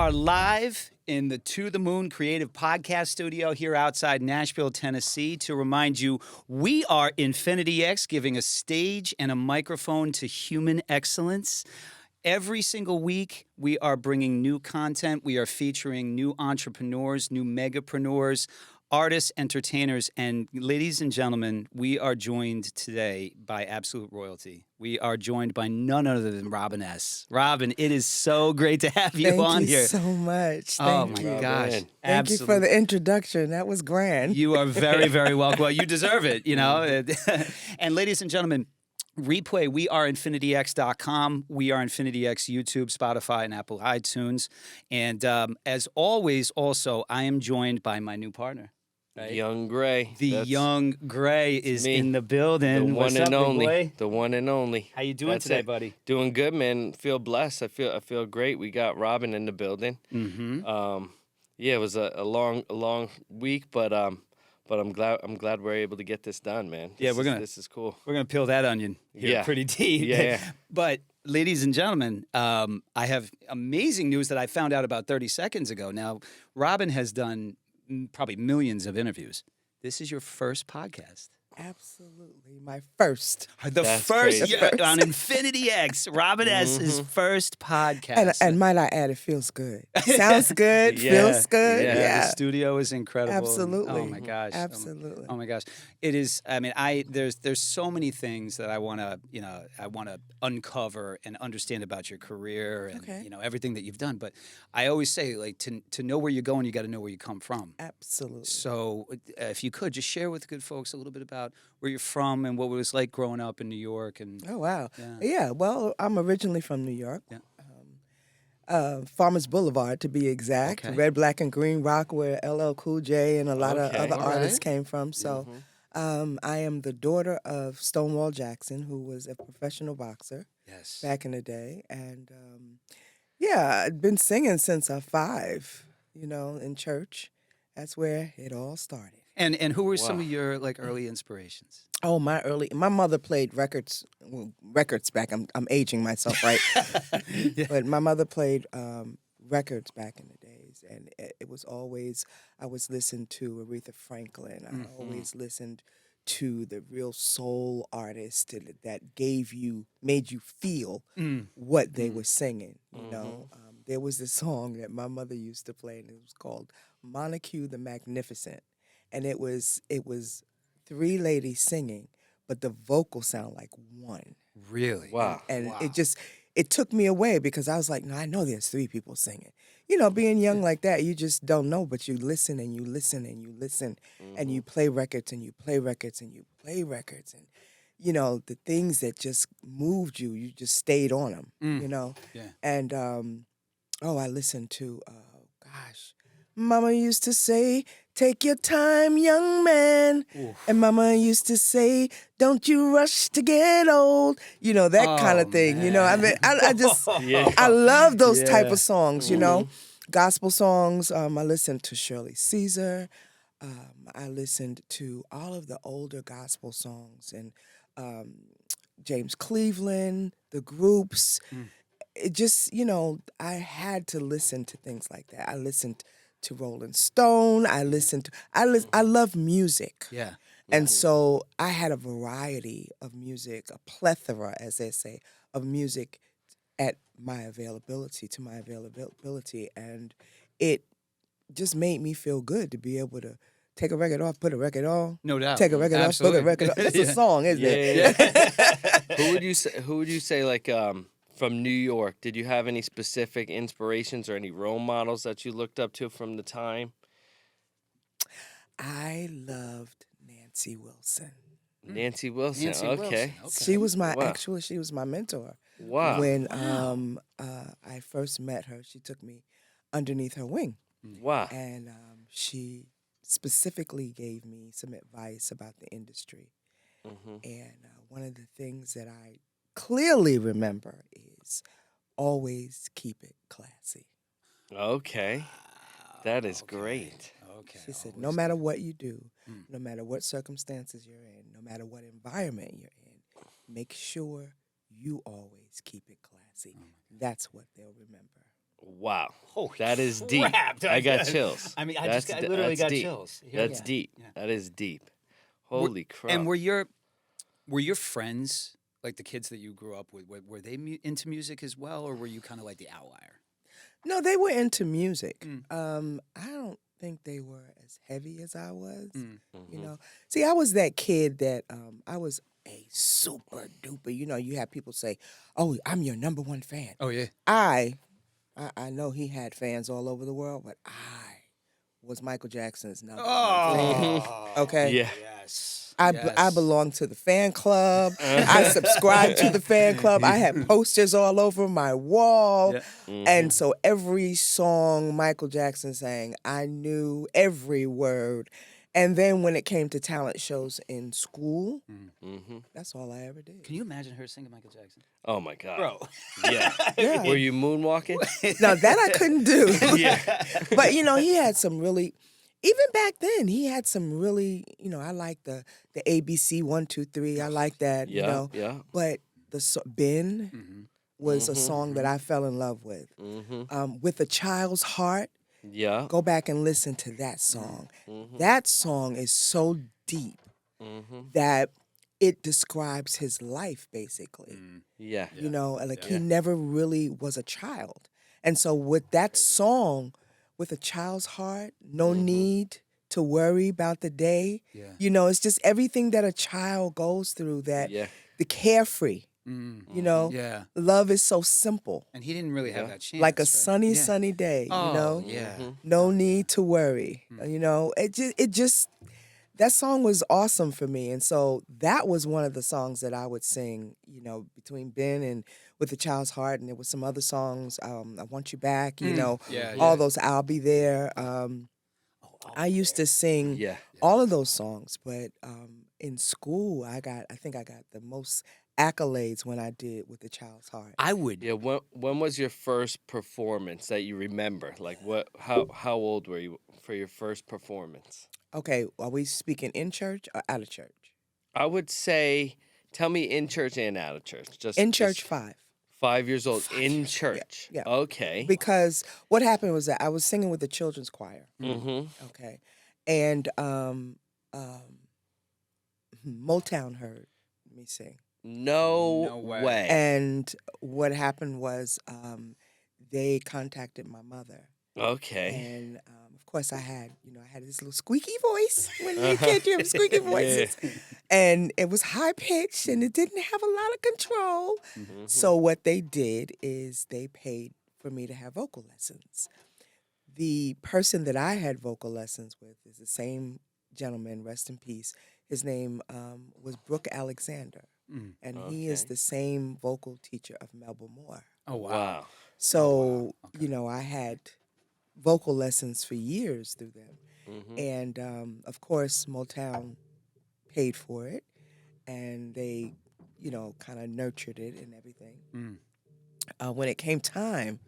are live in the To the Moon Creative Podcast Studio here outside Nashville, Tennessee. To remind you, we are InfinityX, giving a stage and a microphone to human excellence. Every single week, we are bringing new content. We are featuring new entrepreneurs, new megapreneurs, artists, entertainers, and ladies and gentlemen, we are joined today by absolute royalty. We are joined by none other than Robin S. Robin, it is so great to have you on here. Thank you so much. Oh Thank my you. gosh. Thank you for the introduction. That was grand. You are very, very welcome. Well, you deserve it, you know. And ladies and gentlemen, replay WeAreInfinityX.com, WeAreInfinityX YouTube, Spotify, and Apple iTunes. And as always, also, I am joined by my new partner. Right? Young Grey. The Young Grey is me. in the building. The What's one and up, big only. boy? The one and only. How you doing today, buddy? Doing good, man. Feel blessed. I feel great. We got Robin in the building. Mm-hmm. Yeah, it was a long week, but I'm glad we're able to get this done, man. This is cool. We're gonna peel that onion here pretty deep. Yeah. But ladies and gentlemen, I have amazing news that I found out about 30 seconds ago. Now, Robin has done probably millions of interviews. This is your first podcast. Absolutely. My first. That's crazy. On InfinityX, Robin S.'s first podcast. And might I add, it feels good. Sounds good, feels good. Yeah. The studio is incredible. Absolutely. Oh my gosh. Absolutely. Oh my gosh. It is. I mean, there's so many things that I want to uncover and understand about your career and everything that you've done. But I always say, like, to know where you're going, you got to know where you come from. Absolutely. So if you could just share with the good folks a little bit about where you're from and what it was like growing up in New York. And Oh, wow. Yeah, well, I'm originally from New York. Yeah. Farmers Boulevard, to be exact. Okay. Red, Black, and Green Rock, where LL Cool J and a lot of other artists came from. So I am the daughter of Stonewall Jackson, who was a professional boxer back in the day. And, I'd been singing since I was 5, in church. That's where it all started. And who were some of your early inspirations? Oh, my mother played records back. I'm aging myself, right? But my mother played records back in the days, and it was always, I was listening to Aretha Franklin. I always listened to the real soul artists that made you feel what they were singing. There was this song that my mother used to play, and it was called Montague the Magnificent. And it was 3 ladies singing, but the vocals sound like one. Really? Wow. And it took me away because I was like, no, I know there's 3 people singing. Being young like that, you just don't know, but you listen and you listen and you listen and you play records and you play records and you play records. And, the things that just moved you, you just stayed on them, Yeah. And, I listened to, Mama used to say, take your time, young man. Oof. And Mama used to say, don't you rush to get old. That kind of thing. Man. I mean, I just, I love those type of songs, Gospel songs. I listened to Shirley Caesar. I listened to all of the older gospel songs and James Cleveland, the groups. It just, I had to listen to things like that. I listened to Rolling Stone. I love music. Yeah. And so I had a variety of music, a plethora, as they say, of music to my availability. And it just made me feel good to be able to take a record off, put a record on. No doubt. Take a record off, put a record on. It's a song, isn't it? Yeah. Who would you say from New York, did you have any specific inspirations or any role models that you looked up to from the time? I loved Nancy Wilson. Nancy Wilson, okay. She was she was my mentor. Wow. When I first met her, she took me underneath her wing. Wow. And she specifically gave me some advice about the industry. And one of the things that I clearly remember is always keep it classy. Okay. That is great. Okay. She said, no matter what you do, no matter what circumstances you're in, no matter what environment you're in, make sure you always keep it classy. That's what they'll remember. Wow. Holy That is deep. crap. I got chills. I mean, I That's literally that's got deep. chills. That's Yeah. deep. Yeah. That is deep. Holy crap. And were your friends, like the kids that you grew up with, were they into music as well, or were you kind of like the outlier? No, they were into music. Mm. I don't think they were as heavy as I was. Mm. You know, see, I was that kid that I was a super duper. You know, you have people say, "Oh, I'm your number one fan." Oh yeah. I know he had fans all over the world, but I was Michael Jackson's number one fan. Okay. Yeah. Yes. I belonged to the fan club. I subscribed to the fan club. I had posters all over my wall. Yeah. And so every song Michael Jackson sang, I knew every word. And then when it came to talent shows in school, that's all I ever did. Can you imagine her singing Michael Jackson? Oh my God. Bro. Yeah. Yeah. Were you moonwalking? Now that I couldn't do. Yeah. But you know, he had some really, even back then, he had some really, you know, I like the ABC 1, 2, 3. I like that, you know. Yeah. But Ben was a song that I fell in love with. With a Child's Heart, Yeah. go back and listen to that song. That song is so deep that it describes his life, basically. Yeah. You know, like he never really was a child. And so with that song, with a child's heart, no need to worry about the day. Yeah. You know, it's just everything that a child goes through, that the carefree, you know, Yeah. love is so simple. And he didn't really have that chance. Like a right? sunny, Yeah. sunny day, Oh, you know? yeah. No need to worry. You know, it just that song was awesome for me. And so that was one of the songs that I would sing, you know, between Ben and With a Child's Heart. And there was some other songs, I Want You Back, you know, all those, I'll Be There. I used to sing all of those songs, but in school, I think I got the most accolades when I did With a Child's Heart. I would. Yeah. When was your first performance that you remember? Like how old were you for your first performance? Okay, are we speaking in church or out of church? I would say, tell me in church and out of church. In church, 5. 5 years old 5 in years, church. yeah. Okay. Because what happened was that I was singing with the children's choir. Okay. And Motown heard me sing. No way. way. And what happened was they contacted my mother. Okay. And of course I had this little squeaky voice when you can't hear squeaky voices. And it was high pitched and it didn't have a lot of control. So what they did is they paid for me to have vocal lessons. The person that I had vocal lessons with is the same gentleman, rest in peace. His name was Brooke Alexander. And he is the same vocal teacher of Melba Moore. Oh, wow. Wow. So, you know, I had vocal lessons for years through them. And, of course, Motown paid for it. And they, you know, kind of nurtured it and everything. When it came time,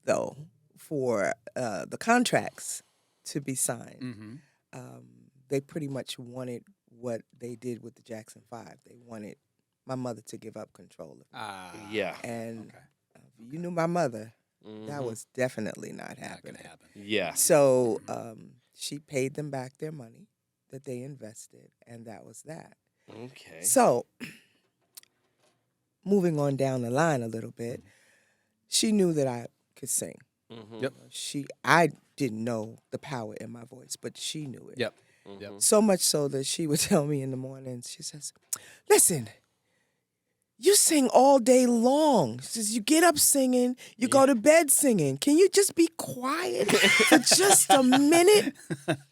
though, for the contracts to be signed, they pretty much wanted what they did with the Jackson 5. They wanted my mother to give up control of it. Yeah. And you knew my mother, that was definitely not happening. Yeah. So she paid them back their money that they invested, and that was that. Okay. So moving on down the line a little bit, she knew that I could sing. Yep. I didn't know the power in my voice, but she knew it. Yep. So much so that she would tell me in the mornings, she says, listen, you sing all day long. She says, you get up singing, you go to bed singing. Can you just be quiet for just a minute?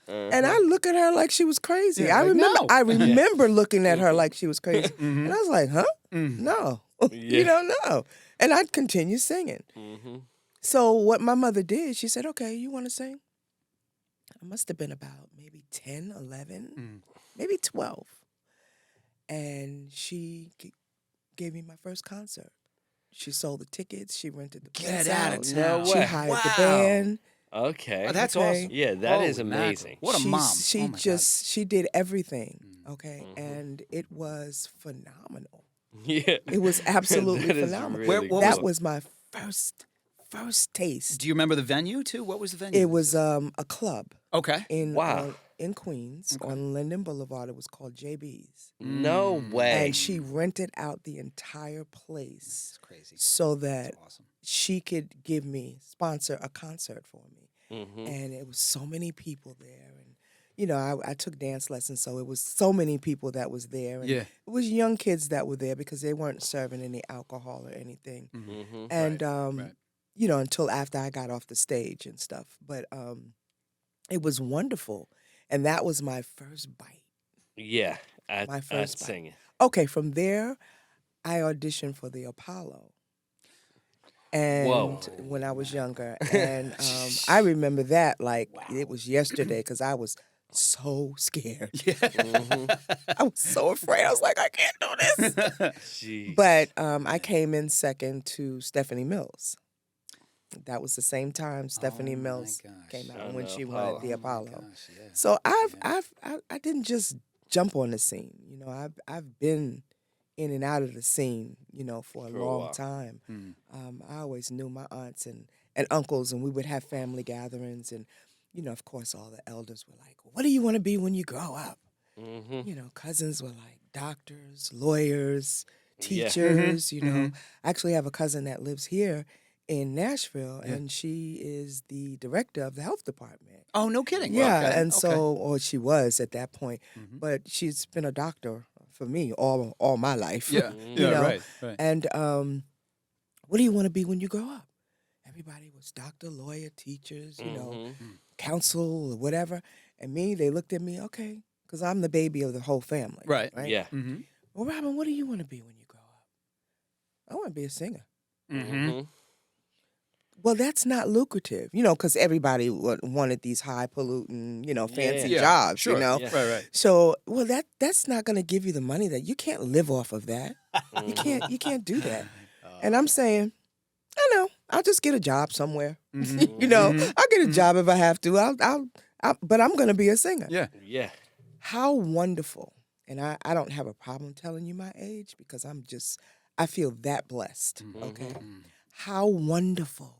And I look at her like she was crazy. Yeah, I like, remember no. I remember looking at her like she was crazy. And I was like, huh? No. You don't know. And I'd continue singing. So what my mother did, she said, okay, you want to sing? I must have been about maybe 10, 11, maybe 12. And she gave me my first concert. She sold the tickets. She rented the place out out. of town. She way. hired the band. Okay. Oh, that's Okay. awesome. Yeah, that is Holy mackerel. amazing. What a She's- mom. She Oh, my just, she did everything. Okay. And it was phenomenal. Yeah. It was absolutely That is phenomenal. really What That was- was my first first taste. Do you remember the venue too? What was the venue? It was a club Okay. Wow. in Queens on Linden Boulevard. It was called JB's. No way. And she rented out the entire place It's crazy. so that That's awesome. she could sponsor a concert for me. Mhm. And it was so many people there. And, you know, I took dance lessons, so it was so many people that was there. And Yeah. it was young kids that were there because they weren't serving any alcohol or anything. Mhm. And, right. you know, until after I got off the stage and stuff. But it was wonderful. And that was my first bite. Yeah. My At first bite. singing. Okay, from there, I auditioned for the Apollo. And Whoa. when I was younger, and I remember that like it was yesterday because I was so scared. Mhm. I was so afraid. I was like, I can't do this. Jeez. But I came in second to Stephanie Mills. That was the same time Stephanie Oh, my Mills gosh. came out On when the she Apollo. won the Oh, my Apollo. gosh, yeah. So I Yeah. didn't just jump on the scene. You know, I've been in and out of the scene, you know, for a For a long while. time. Mm. I always knew my aunts and uncles, and we would have family gatherings, and you know, of course, all the elders were like, "What do you want to be when you grow up?" Mhm. You know, cousins were like doctors, lawyers, Yeah. teachers. You know, I actually have a cousin that lives here in Nashville, Yeah. and she is the director of the health department. Oh, no kidding. Yeah, Okay. and so, or she was at that point, Mhm. but she's been a doctor for me all my life. Yeah. you Yeah. know, Right. Right. and what do you want to be when you grow up? Everybody was doctor, lawyer, teachers, you know, Mhm. counsel or whatever. And me, they looked at me, okay, because I'm the baby of the whole family. Right. Right. Yeah. Mm-hmm. Well, Robin, what do you want to be when you grow up? I want to be a singer. Mm-hmm. Mhm. Well, that's not lucrative, you know, because everybody wanted these high-polluting, you know, fancy Yeah. jobs, Sure. you know. Yeah. Right. Right. So, well, that's not going to give you the money that you can't live off of that. You Mhm. can't do that. And I'm saying, I know, I'll just get a job somewhere. Mhm. You know, Mhm. I'll get a Mhm. job if I have to. But I'm going to be a singer. Yeah. Yeah. How wonderful. And I don't have a problem telling you my age because I feel that blessed. Okay. Mm-hmm. How wonderful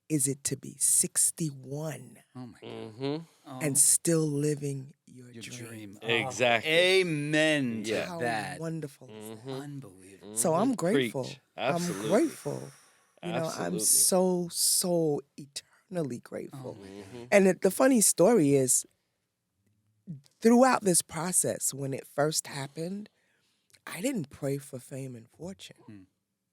is it to be 61 Oh my God. Mhm. Oh, and still living your your dream? dream. Oh, Exactly. amen to Yeah. How that. wonderful is that? Mhm. Unbelievable. So I'm Mhm. grateful. Preach. I'm Absolutely. grateful. You know, I'm Absolutely. so eternally grateful. Oh, my Mhm. And the funny story is, throughout this process, when it first happened, I didn't pray for fame and fortune. Hmm.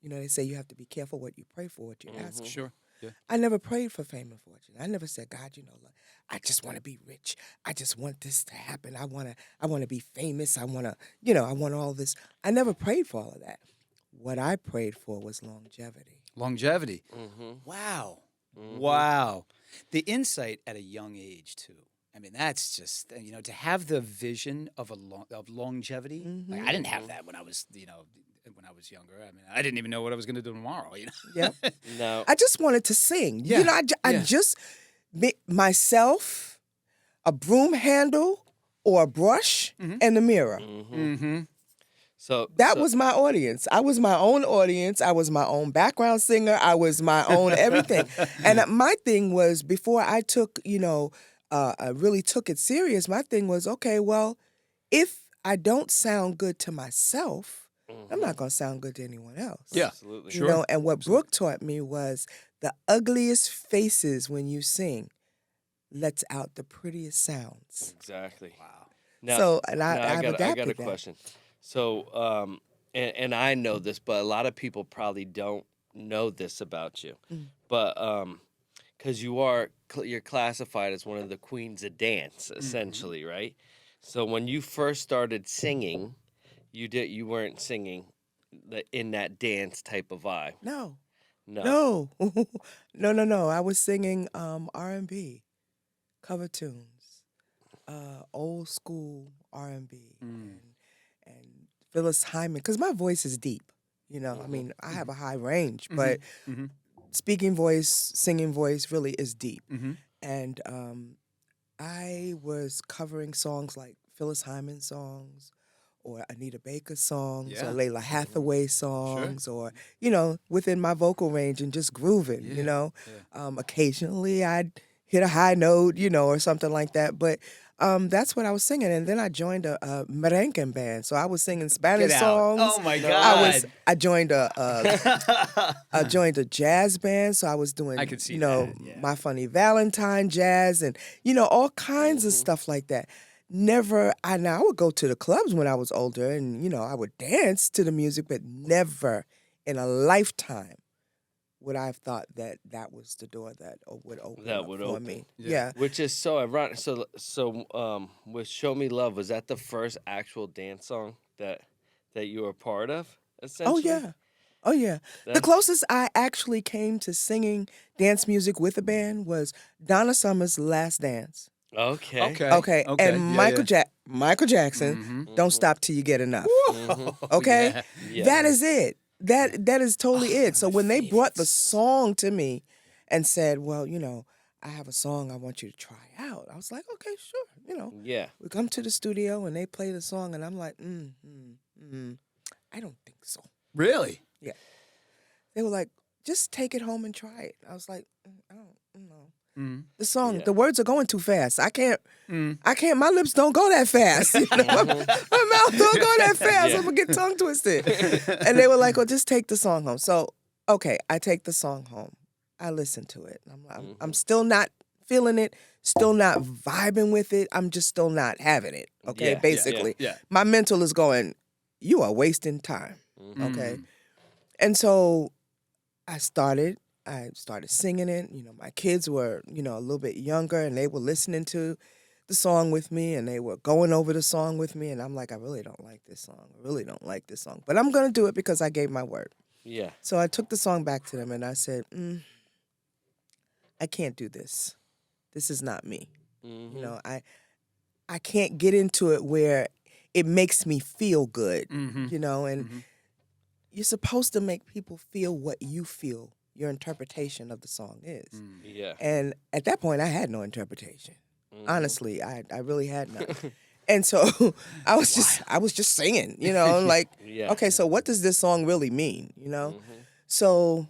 You know, they say you have to be careful what you pray for, what you ask for. Sure. Yeah. I never prayed for fame and fortune. I never said, God, you know, look, I just want to be rich. I just want this to happen. I want to be famous. I want to, you know, I want all this. I never prayed for all of that. What I prayed for was longevity. Longevity. Mhm. Wow. Mhm. Wow. The insight at a young age too. I mean, that's just you know to have the vision of of longevity. Like, I didn't have that when I was when I was younger. I mean, I didn't even know what I was going to do tomorrow. You know. Yep. No. I just wanted to sing. Yeah, You know, I yeah. just, myself, a broom handle or a brush and a mirror. Mhm. Mm-hmm. So That was my audience. I was my own audience. I was my own background singer. I was my own everything. And my thing was, before I took, you know, I really took it serious, my thing was, okay, well, if I don't sound good to myself, I'm not going to sound good to anyone else. Yeah. Absolutely. You know, and what Brooke taught me was the ugliest faces when you sing lets out the prettiest sounds. Exactly. Wow. Now, So, and now I've I got adapted a that. question. So, and I know this, but a lot of people probably don't know this about you. But because you're classified as one of the queens of dance, essentially, right? So when you first started singing, you weren't singing in that dance type of vibe. No. No. No. I was singing R&B, cover tunes, old school R&B, and Phyllis Hyman. Because my voice is deep. You know, I mean, I have a high range, but speaking voice, singing voice really is deep. And I was covering songs like Phyllis Hyman songs or Anita Baker songs Yeah. or Layla Hathaway songs or, within my vocal range and just grooving, Occasionally I'd hit a high note, or something like that. But that's what I was singing. And then I joined a merengue band. So I was singing Spanish Get out. songs. Oh my God. I joined I joined a jazz band. So I was doing, I could see that, yeah. My Funny Valentine jazz and, all kinds of stuff like that. I would go to the clubs when I was older and, I would dance to the music, but never in a lifetime would I have thought that was the door that would open for me. Yeah. Which is so ironic. So with Show Me Love, was that the first actual dance song that you were part of, essentially? Oh, yeah. The closest I actually came to singing dance music with a band was Donna Summer's Last Dance. Okay. And Michael Jackson, Don't Stop Till You Get Enough. Okay? Yeah. That is it. That is totally it. So when they brought the song to me and said, well, I have a song I want you to try out, I was like, okay, sure. Yeah. We come to the studio and they play the song and I'm like, I don't think so. Really? Yeah. They were like, just take it home and try it. I was like, I don't know. The song, the words are going too fast. I can't, my lips don't go that fast. My mouth don't go that fast. I'm going to get tongue twisted. And they were like, well, just take the song home. So, okay, I take the song home. I listen to it. I'm still not feeling it, still not vibing with it. I'm just still not having it, okay, basically. Yeah. My mental is going, you are wasting time, okay? And so I started singing it. My kids were, a little bit younger and they were listening to the song with me and they were going over the song with me. And I'm like, I really don't like this song. I really don't like this song. But I'm going to do it because I gave my word. Yeah. So I took the song back to them and I said, I can't do this. This is not me. I can't get into it where it makes me feel good, and you're supposed to make people feel what you feel your interpretation of the song is. Yeah. And at that point, I had no interpretation. Honestly, I really had none. And so I was just singing, like, okay, so what does this song really mean, So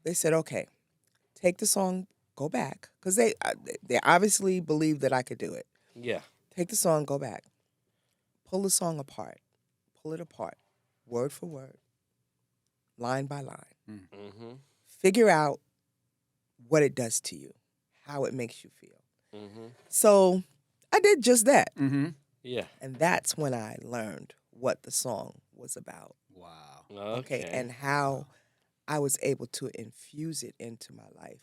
they said, okay, take the song, go back, because they obviously believed that I could do it. Yeah. Take the song, go back, pull the song apart, pull it apart, word for word, line by line. Figure out what it does to you, how it makes you feel. So I did just that. Yeah. And that's when I learned what the song was about. Wow. Okay. And how I was able to infuse it into my life.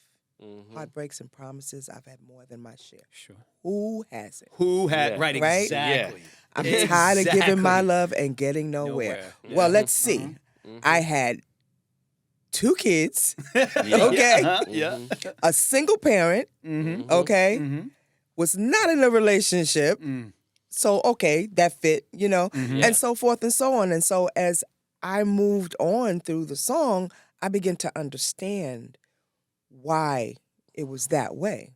Heartbreaks and promises, I've had more than my share. Sure. Who hasn't? Right, Right? exactly. I'm tired of giving my love and getting nowhere. Well, let's see. I had 2 kids, okay? A single parent, okay? Was not in a relationship. So, okay, that fit, and so forth and so on. And so as I moved on through the song, I began to understand why it was that way.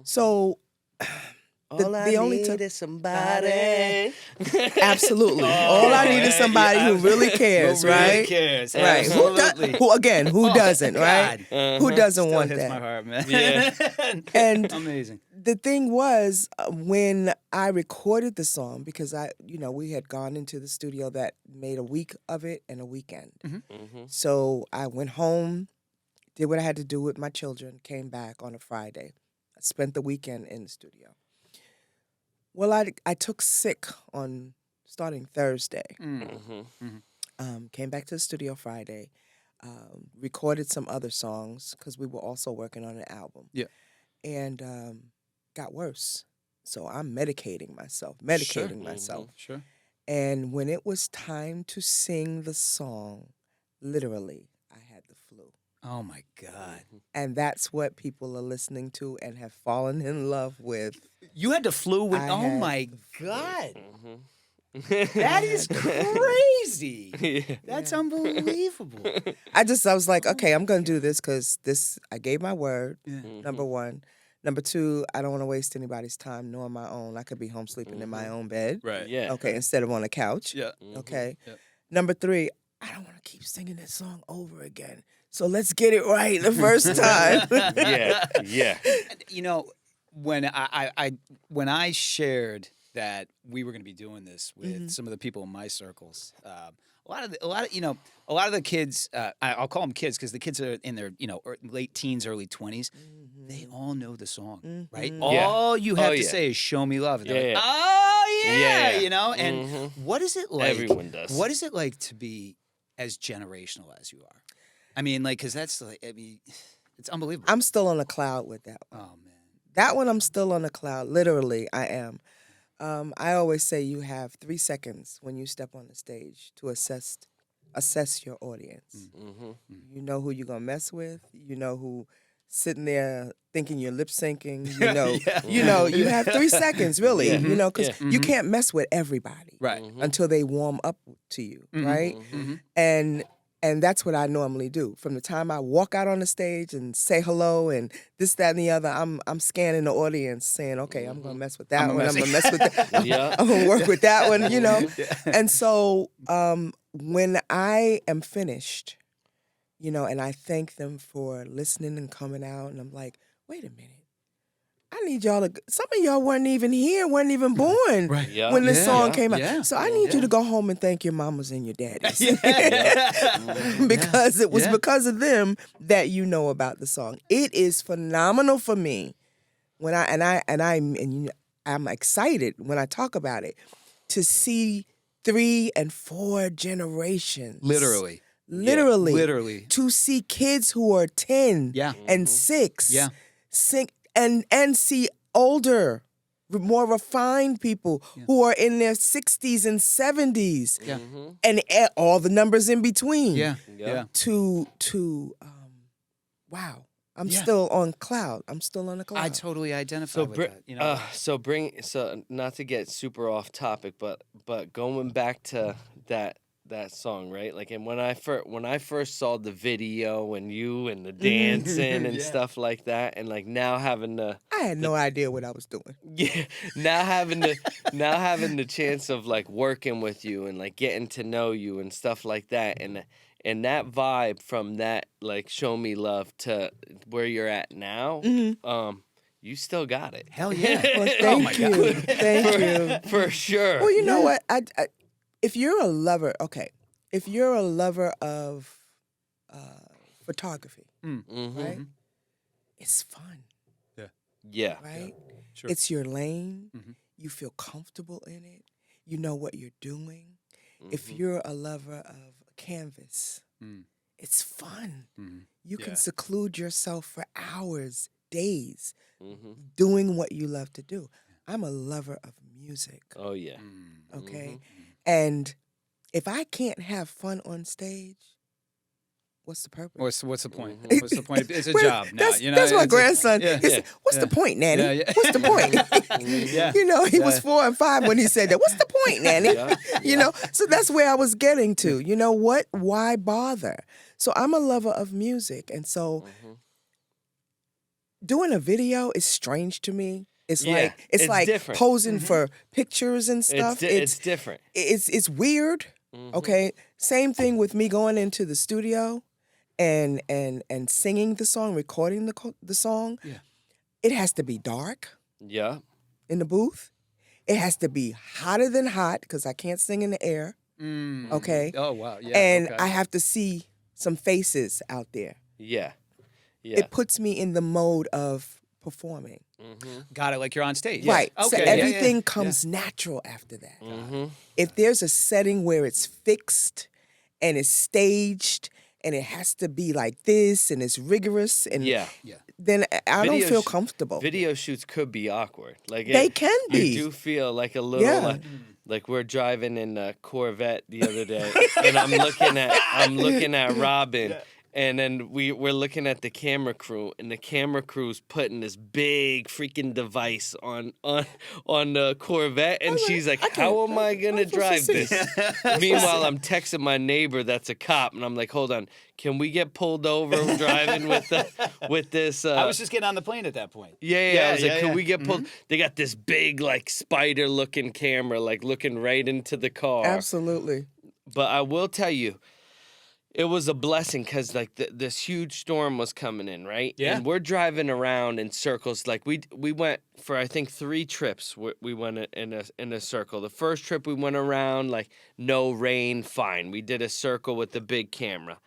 So all I need is somebody. Absolutely. All I need is somebody who really cares, Who really right? cares. Right. Absolutely. Who doesn't, right? Who doesn't Still want hits that? my heart, man. Yeah. And amazing. the thing was, when I recorded the song, because we had gone into the studio that made a week of it and a weekend. So I went home, did what I had to do with my children, came back on a Friday. I spent the weekend in the studio. Well, I took sick on starting Thursday. Came back to the studio Friday, recorded some other songs because we were also working on an album. Yeah. And got worse. So I'm medicating myself. Sure. And when it was time to sing the song, literally, I had the flu. Oh, my God. And that's what people are listening to and have fallen in love with. You had the flu with, my God. That is crazy. That's unbelievable. I was like, okay, I'm going to do this because I gave my word, number one. Number 2, I don't want to waste anybody's time nor my own. I could be home sleeping in my own bed. Right. Yeah. Okay, instead of on a couch. Yeah. Okay. Yeah. Number 3, I don't want to keep singing this song over again. So let's get it right the first time. Yeah. You know, when I shared that we were going to be doing this with some of the people in my circles, a lot of the kids, I'll call them kids because the kids are in their late teens, early 20s. They all know the song, right? All you have to say is "Show Me Love," and they're like, "Oh yeah," you know. And what is it like? Everyone does. What is it like to be as generational as you are? I mean, like, because that's like, I mean, it's unbelievable. I'm still on a cloud with that one. Oh man. That one, I'm still on a cloud. Literally, I am. I always say you have 3 seconds when you step on the stage to assess your audience. You know who you're gonna mess with. You know who sitting there thinking you're lip syncing. You know, you have 3 seconds really. You know, because you can't mess with everybody, Right. until they warm up to you, right? And that's what I normally do. From the time I walk out on the stage and say hello and this, that, and the other, I'm scanning the audience, saying, okay, I'm gonna mess with that one. I'm gonna mess with that. I'm gonna work with that one. You know. And so when I am finished, you know, and I thank them for listening and coming out, and I'm like, wait a minute. I need y'all to. Some of y'all weren't even here, weren't even born when this song came out. Yeah. So I need you to go home and thank your mamas and your daddies, because it was because of them that you know about the song. It is phenomenal for me when I'm excited when I talk about it to see 3 and 4 generations, Literally. to see kids who are 10 and 6 sing. And see older, more refined people who are in their 60s and 70s, and all the numbers in between. Wow, I'm still on cloud. I'm still on the cloud. I totally identify with that. You know, So not to get super off topic, but going back to that song, right? Like, and when I first saw the video and you and the dancing and stuff like that, and like now having I had no idea what I was doing. Now having the chance of like working with you and like getting to know you and stuff like that, and that vibe from that, like, Show Me Love to where you're at now, you still got it. Hell yeah. Well, thank you. Thank you. For sure. Well, you know what? If you're a lover, of photography, right? It's fun. Yeah. Right? Sure. It's your lane. You feel comfortable in it. You know what you're doing. If you're a lover of canvas, it's fun. You can seclude yourself for hours, days, doing what you love to do. I'm a lover of music. Oh, yeah. Okay? And if I can't have fun on stage, what's the purpose? What's the point? What's the point? It's a job now. That's, that's my grandson. What's the point, Nanny? Yeah. What's the point? You know, he was 4 and 5 when he said that. What's the point, Nanny? You know, so that's where I was getting to. You know what? Why bother? So I'm a lover of music. And so doing a video is strange to me. It's like different. Posing for pictures and stuff. It's different. It's weird. Okay. Same thing with me going into the studio and singing the song, recording the song. Yeah. It has to be dark. Yeah. In the booth. It has to be hotter than hot because I can't sing in the air. Okay. Oh wow. Yeah. And I have to see some faces out there. Yeah. It puts me in the mode of performing. Got it. Like you're on stage. Right. Okay. So everything comes natural after that. If there's a setting where it's fixed and it's staged and it has to be like this and it's rigorous and then I don't feel comfortable. Video shoots could be awkward. Like they can be. You do feel like a little like we're driving in a Corvette the other day and I'm looking at Robin And then we're looking at the camera crew, and the camera crew's putting this big freaking device on the Corvette, and she's like, "How am I gonna drive this?" Meanwhile, I'm texting my neighbor that's a cop, and I'm like, "Hold on, can we get pulled over driving with this?" I was just getting on the plane at that point. Yeah. I was like, "Can we get pulled?" Mm-hmm. They got this big like spider-looking camera, like looking right into the car. Absolutely. But I will tell you, it was a blessing because like this huge storm was coming in, right? Yeah. And we're driving around in circles. Like we went for I think 3 trips. We went in a circle. The first trip we went around like no rain, fine. We did a circle with the big camera.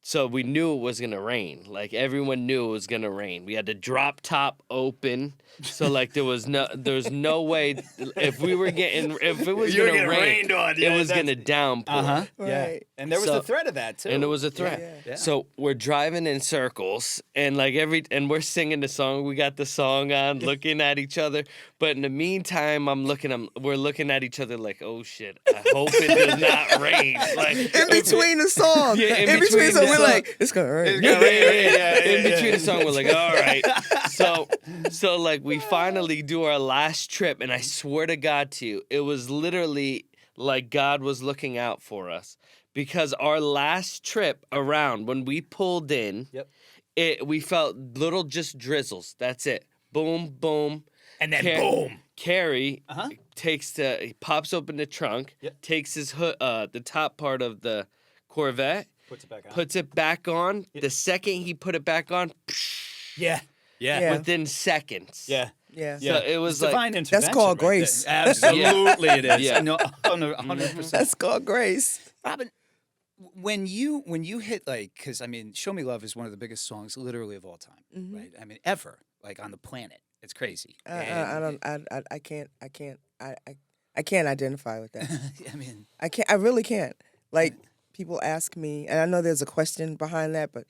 So we knew it was gonna rain. Like everyone knew it was gonna rain. We had the drop top open, so like there's no way if it was gonna rain, it was gonna downpour. Right. And there was the threat of that too. And it was a threat. Yeah. So we're driving in circles, and like and we're singing the song. We got the song on, looking at each other. But in the meantime, we're looking at each other like, oh shit! I hope it does not rain. Like In between the song. Yeah, in between the song, we're song. like, it's gonna rain. In between the song, we're like, all right. So like we finally do our last trip, and I swear to God to you, it was literally like God was looking out for us. Because our last trip around, when we pulled in, we felt little just drizzles. That's it. Boom, boom. And then boom. Carrie he pops open the trunk, takes his hood, the top part of the Corvette, puts it back on. The second he put it back on, Yeah. within seconds. Yeah. So it was It's like divine intervention. That's called right grace. there. Absolutely it is. Yeah. No, 100%. That's called grace. Robin, when you hit like, because I mean, "Show Me Love" is one of the biggest songs literally of all time, right? I mean, ever, like on the planet. It's crazy. I can't identify with that. I mean, I really can't. Like people ask me, and I know there's a question behind that, but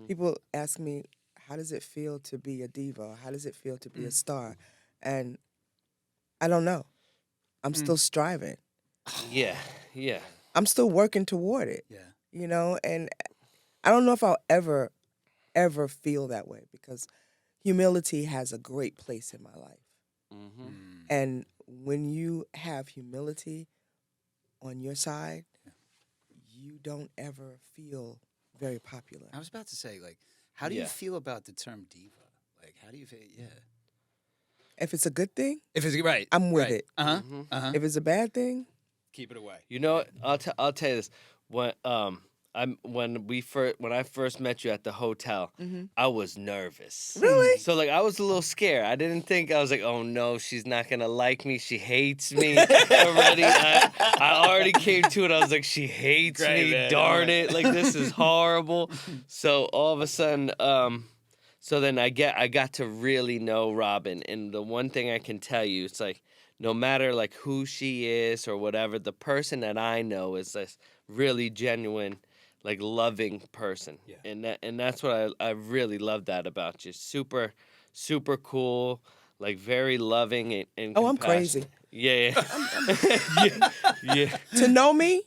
people ask me, how does it feel to be a diva? How does it feel to be a star? And I don't know. I'm still striving. yeah. I'm still working toward it. yeah. You know, and I don't know if I'll ever feel that way because humility has a great place in my life. And when you have humility on your side, you don't ever feel very popular. I was about to say, like, how do you feel about the term diva? Like, how do you feel? Yeah. If it's a good thing, If it's right, I'm with right. it. Uh-huh. If it's a bad thing, Keep it away. You know what? I'll tell you this. When I first met you at the hotel, I was nervous. Really? So like I was a little scared. I didn't think I was like, oh no, she's not gonna like me. She hates me already. I already came to it. I was like, she hates Great, me. man. Darn it! Like this is horrible. So all of a sudden, so then I got to really know Robin, and the one thing I can tell you, it's like no matter like who she is or whatever, the person that I know is this really genuine, like loving person. Yeah. And that's what I really love that about you. Super, super cool, like very loving and oh, I'm compassionate. crazy. Yeah. Yeah. To know me,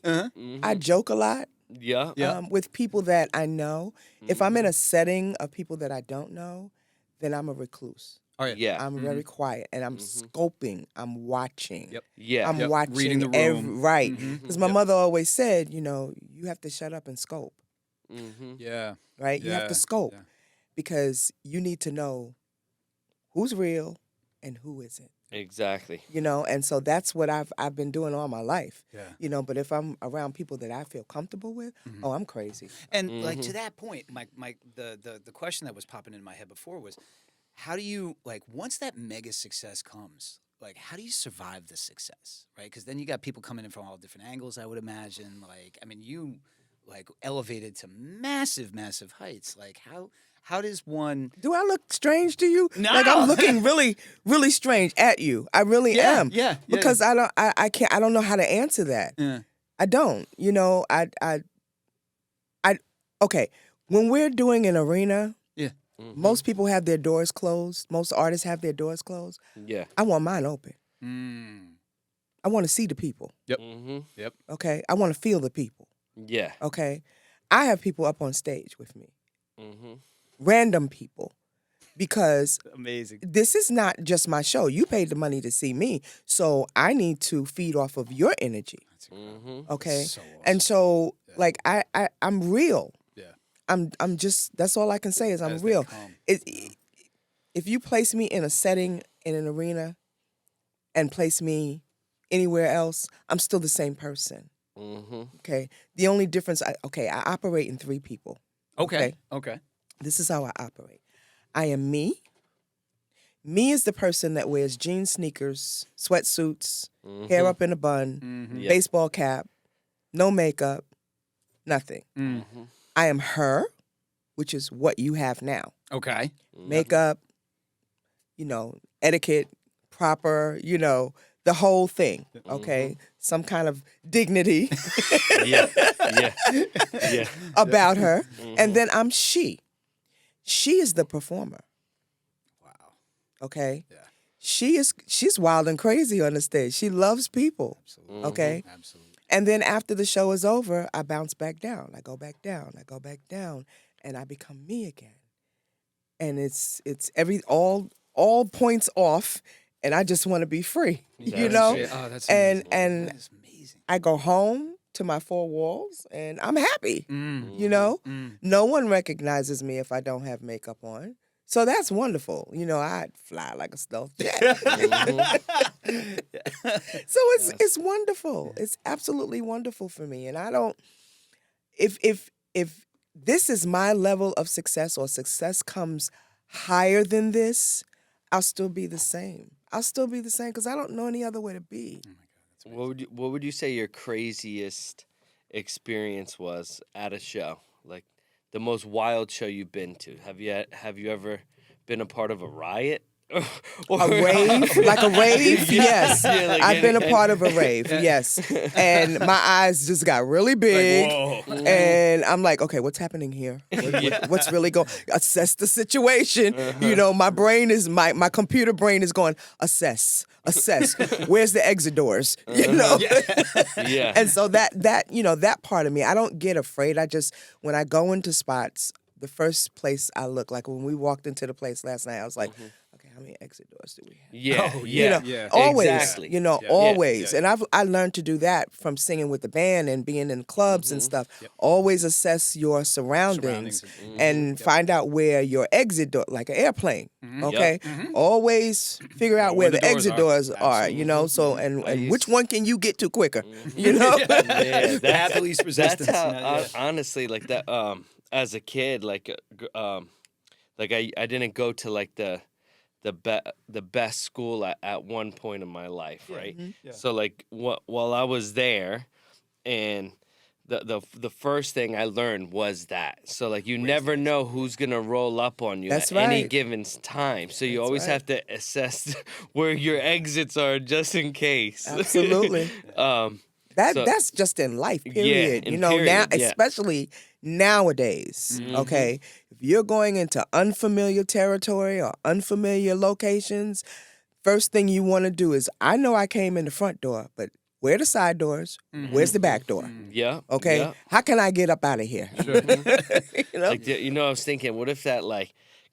I joke a lot Yeah. with people that I know. If I'm in a setting of people that I don't know, then I'm a recluse. Oh, yeah. Yeah. I'm very quiet, and I'm scoping. I'm watching. Yep. Yeah. I'm watching. Reading the room. Right. Because my mother always said, you know, you have to shut up and scope. Yeah. Right? You have Yeah. to scope Yeah. because you need to know who's real and who isn't. Exactly. You know, and so that's what I've been doing all my life. Yeah. You know, but if I'm around people that I feel comfortable with, oh, I'm crazy. And like to that point, the question that was popping in my head before was, how do you, like, once that mega success comes, like, how do you survive the success, right? Because then you got people coming in from all different angles, I would imagine. Like, I mean, you, like, elevated to massive, massive heights. Like, how does one... Do I look strange to you? No. Like I'm looking really, really strange at you. I really am. Yeah. Because I don't know how to answer that. Yeah. I don't. You know, okay. When we're doing an arena, most people have their doors closed. Most artists have their doors closed. Yeah. I want mine open. I want to see the people. Yep. Mm-hmm. Yep. Okay. I want to feel the people. Yeah. Okay. I have people up on stage with me, Mm-hmm. random people, because Amazing. this is not just my show. You paid the money to see me, so I need to feed off of your energy. Mm-hmm. Okay, So awesome. and so like I'm real. Yeah. I'm just, that's all I can say is I'm As they real. come. If you place me in a setting in an arena and place me anywhere else, I'm still the same person. Mm-hmm. Okay, the only difference, I operate in 3 people. Okay. Okay. This is how I operate. I am me. Me is the person that wears jeans, sneakers, sweatsuits, hair up in a bun, Mm-hmm. Yeah. baseball cap, no makeup, nothing. Mm. Mm-hmm. I am her, which is what you have now. Okay. Makeup, etiquette, proper, the whole thing, okay? Some kind of dignity Yeah. Yeah. Yeah. about her. And then I'm she. She is the performer, Wow. okay? Yeah. She's wild and crazy on the stage. She loves people, Absolutely. okay? Absolutely. And then after the show is over, I bounce back down. I go back down. I go back down, and I become me again. And it's all points off, and I just want to be free, That's Yeah. Oh, that's And amazing. and That is amazing. I go home to my 4 walls, and I'm happy. Mm. Mm. No one recognizes me if I don't have makeup on. So that's wonderful. I'd fly like a stealth jet. So it's wonderful. It's absolutely wonderful for me. And I don't, if this is my level of success, or success comes higher than this, I'll still be the same. I'll still be the same because I don't know any other way to be. What would you say your craziest experience was at a show? Like the most wild show you've been to? Have you ever been a part of a riot? A rave? Like a rave? Yes. Yeah, like I've been a any- part of a rave, yes. And my eyes just got really big. Whoa. And I'm like, okay, what's happening here? What's really going? Assess the situation. My brain is my computer brain is going assess. Where's the exit doors? Yeah. And so that part of me, I don't get afraid. When I go into spots, the first place I look, like when we walked into the place last night, I was like, okay, how many exit doors do we have? Yeah. Oh, yeah. yeah. Always, Exactly. always. Yeah. And I learned to do that from singing with the band and being in clubs and stuff. Yep. Always assess your surroundings and find out where your exit door, like an airplane. Okay, always figure out where where the the doors exit are. doors are. Absolutely. So and which used- one can you get to quicker? Yeah, Path of least resistance. That's how Yeah. honestly, like that. As a kid, like I didn't go to like the best school at one point in my life, right? Yeah. So like while I was there, and the first thing I learned was that. So like you never know who's gonna roll up on you That's at any right. given time. So you That's always right. have to assess where your exits are just in case. Absolutely. So- That's just in life, period. in Now, period, yeah. especially nowadays, okay? If you're going into unfamiliar territory or unfamiliar locations, first thing you want to do is, I know I came in the front door, but where are the side doors? Where's the back door? Yeah. Okay? Yeah. How can I get up out of here? Like I was thinking, what if that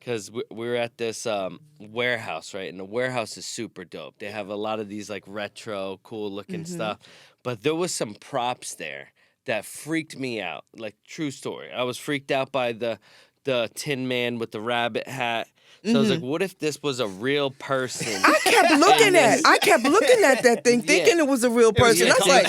because we're at this warehouse, right? And the warehouse is super dope. They have a lot of these like retro, cool looking stuff. But there was some props there that freaked me out. Like true story. I was freaked out by the Tin Man with the rabbit hat. So I was like, what if this was a real person? I kept looking at that thing, thinking it was a real person. I was like,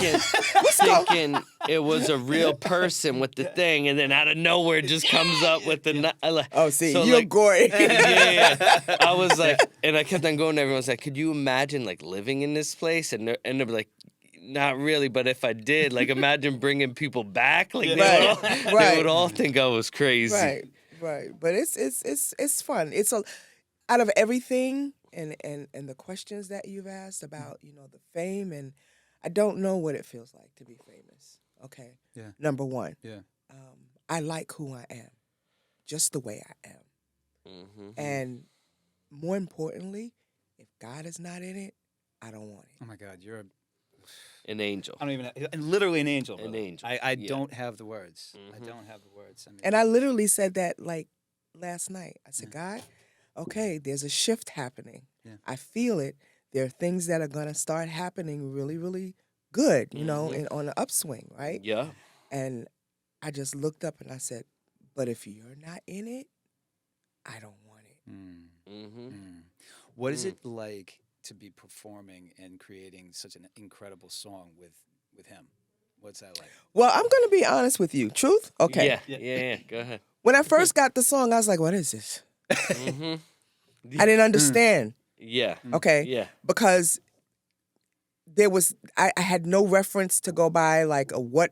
thinking it was a real person with the thing, and then out of nowhere it just comes up with the. oh, see, so, you're like, gory. yeah. I was like, and I kept on going. Everyone's like, could you imagine like living in this place? And they're like, not really, but if I did, like, imagine bringing people back. Like, they would all think I was crazy. Right. But it's fun. It's out of everything and the questions that you've asked about, the fame, and I don't know what it feels like to be famous. Okay. Yeah. Number one. Yeah. I like who I am, just the way I am. Mm-hmm. And more importantly, if God is not in it, I don't want it. Oh my God, you're An angel. I don't even literally an angel. An really. angel, I yeah. don't have the words. I don't have the words. I mean, And I literally said that like last night. I said, God, okay, there's a shift happening. Yeah. I feel it. There are things that are going to start happening really, really good, you know, on an upswing, right? Yeah. And I just looked up and I said, but if you're not in it, I don't want it. what is it like to be performing and creating such an incredible song with him? What's that like? Well, I'm going to be honest with you. Truth? Okay. Yeah. Go ahead. When I first got the song, I was like, what is this? I didn't understand. Yeah. Okay. Yeah. Because there was, I had no reference to go by, like, what